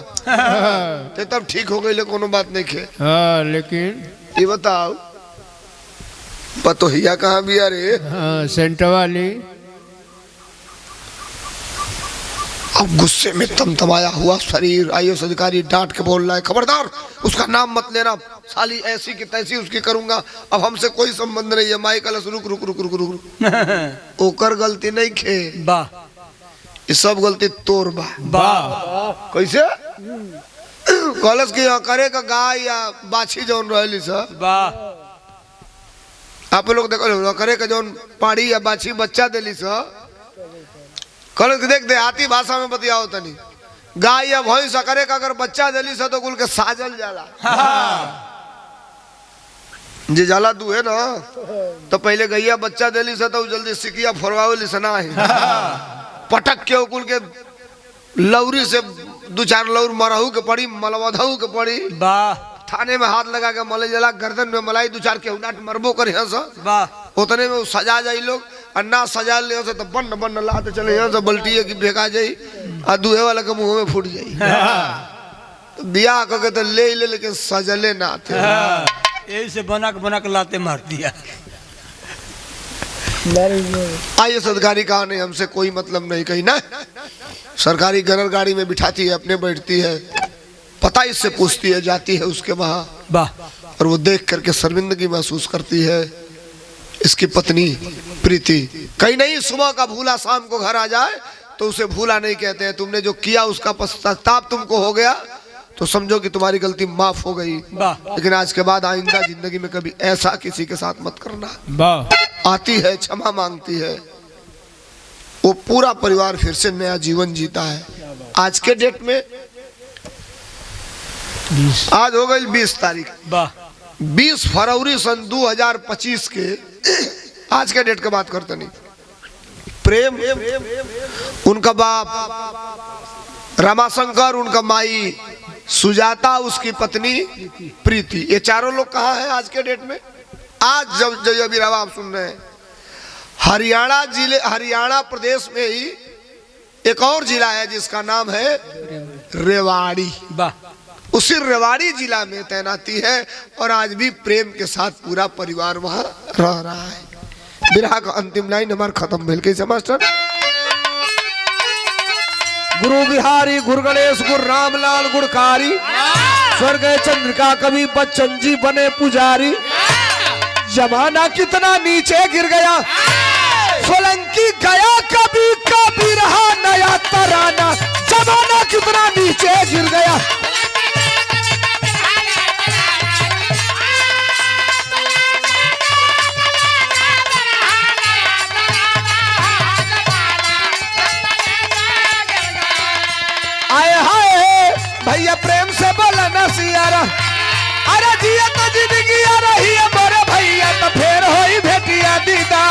ते तब ठीक हो गई, कोनो बात नहीं खे। हाँ लेकिन ये बताओ पतोहिया कहाँ भी अरे? हाँ सेंटर वाली। अब गुस्से में तमतमाया हुआ शरीर IAS अधिकारी डांट के बोल रहा है, खबरदार उसका नाम मत लेना, साली ऐसी की तैसी उसकी करूंगा, अब हमसे कोई संबंध नहीं है। माई कलश रुक रुक रुक रुक रुक ओकर गलती नहीं खे, ये सब गलती तोर बा। कैसे कलश की करे का गाय या बाछी जौन रहली सब आप लोग देखो, करे का जौन पाड़ी या बाछी बच्चा देली सब, कलश देख देहाती भाषा में बतियाओ तनी, गाय या भैंस करे का अगर बच्चा देली सा तो कुल के साजल जाला। जे जाला दुहे ना तो पहले गैया बच्चा देली सा तो जल्दी सिकिया फोरवावेली सना है, पटक के कुल के लौरी से 2-4 लौर मरहू के पड़ी, मलवधऊ के पड़ी, थाने में हाथ लगा के मले जला, गर्दन में मलाई 2-4 के उनाट मरबो करे उतने में सजा जाई लोग, और ना सजा ले तो बन बन लाते चले यहाँ से बल्टी की फेंका जाई और दूहे वाला के मुंह में फूट जाई। तो बियाह करके तो ले लेकिन सजले ना थे, यही से बना के लाते मार दिया। IAS अधिकारी कहा नहीं हमसे कोई मतलब नहीं, कहीं ना सरकारी गनर गाड़ी में बिठाती है, अपने बैठती है, पता इससे पूछती है, जाती है उसके वहां और वो देख करके शर्मिंदगी महसूस करती है। इसकी पत्नी प्रीति कहीं नहीं, सुबह का भूला शाम को घर आ जाए तो उसे भूला नहीं कहते हैं। तुमने जो किया उसका पश्चाताप तुमको हो गया तो समझो कि तुम्हारी गलती माफ हो गई, लेकिन आज के बाद आइंदा जिंदगी में कभी ऐसा किसी के साथ मत करना। आती है, क्षमा मांगती है, वो पूरा परिवार फिर से नया जीवन जीता है। आज के डेट में आज हो गई 20 तारीख, 20 फरवरी सन 2025 के आज के डेट की बात करते नहीं। प्रेम, उनका बाप रामाशंकर, उनका माई सुजाता, उसकी पत्नी प्रीति, ये चारों लोग कहाँ हैं आज के डेट में? आज जब जो अभी रवा आप सुन रहे हैं, हरियाणा जिले, हरियाणा प्रदेश में ही एक और जिला है जिसका नाम है रेवाड़ी। उसी रेवाड़ी जिला में तैनाती है और आज भी प्रेम के साथ पूरा परिवार वहां रह रहा है। बिरहा का अंतिम लाइन हमारा खत्म भेल कैसे मास्टर? गुरु बिहारी, गुरु गणेश, गुरु रामलाल गुणकारी, स्वर्ग चंद्रिका कवि बच्चन जी बने पुजारी। जमाना कितना नीचे गिर गया, सोलंकी गया कभी कभी रहा नया तराना। जमाना कितना नीचे गिर गया। आए हाय भैया प्रेम से बोला ना सियारा, अरे जिया तो जिंदगी आ रही है मोरे भैया, तो फेर होई भेटिया दीदा।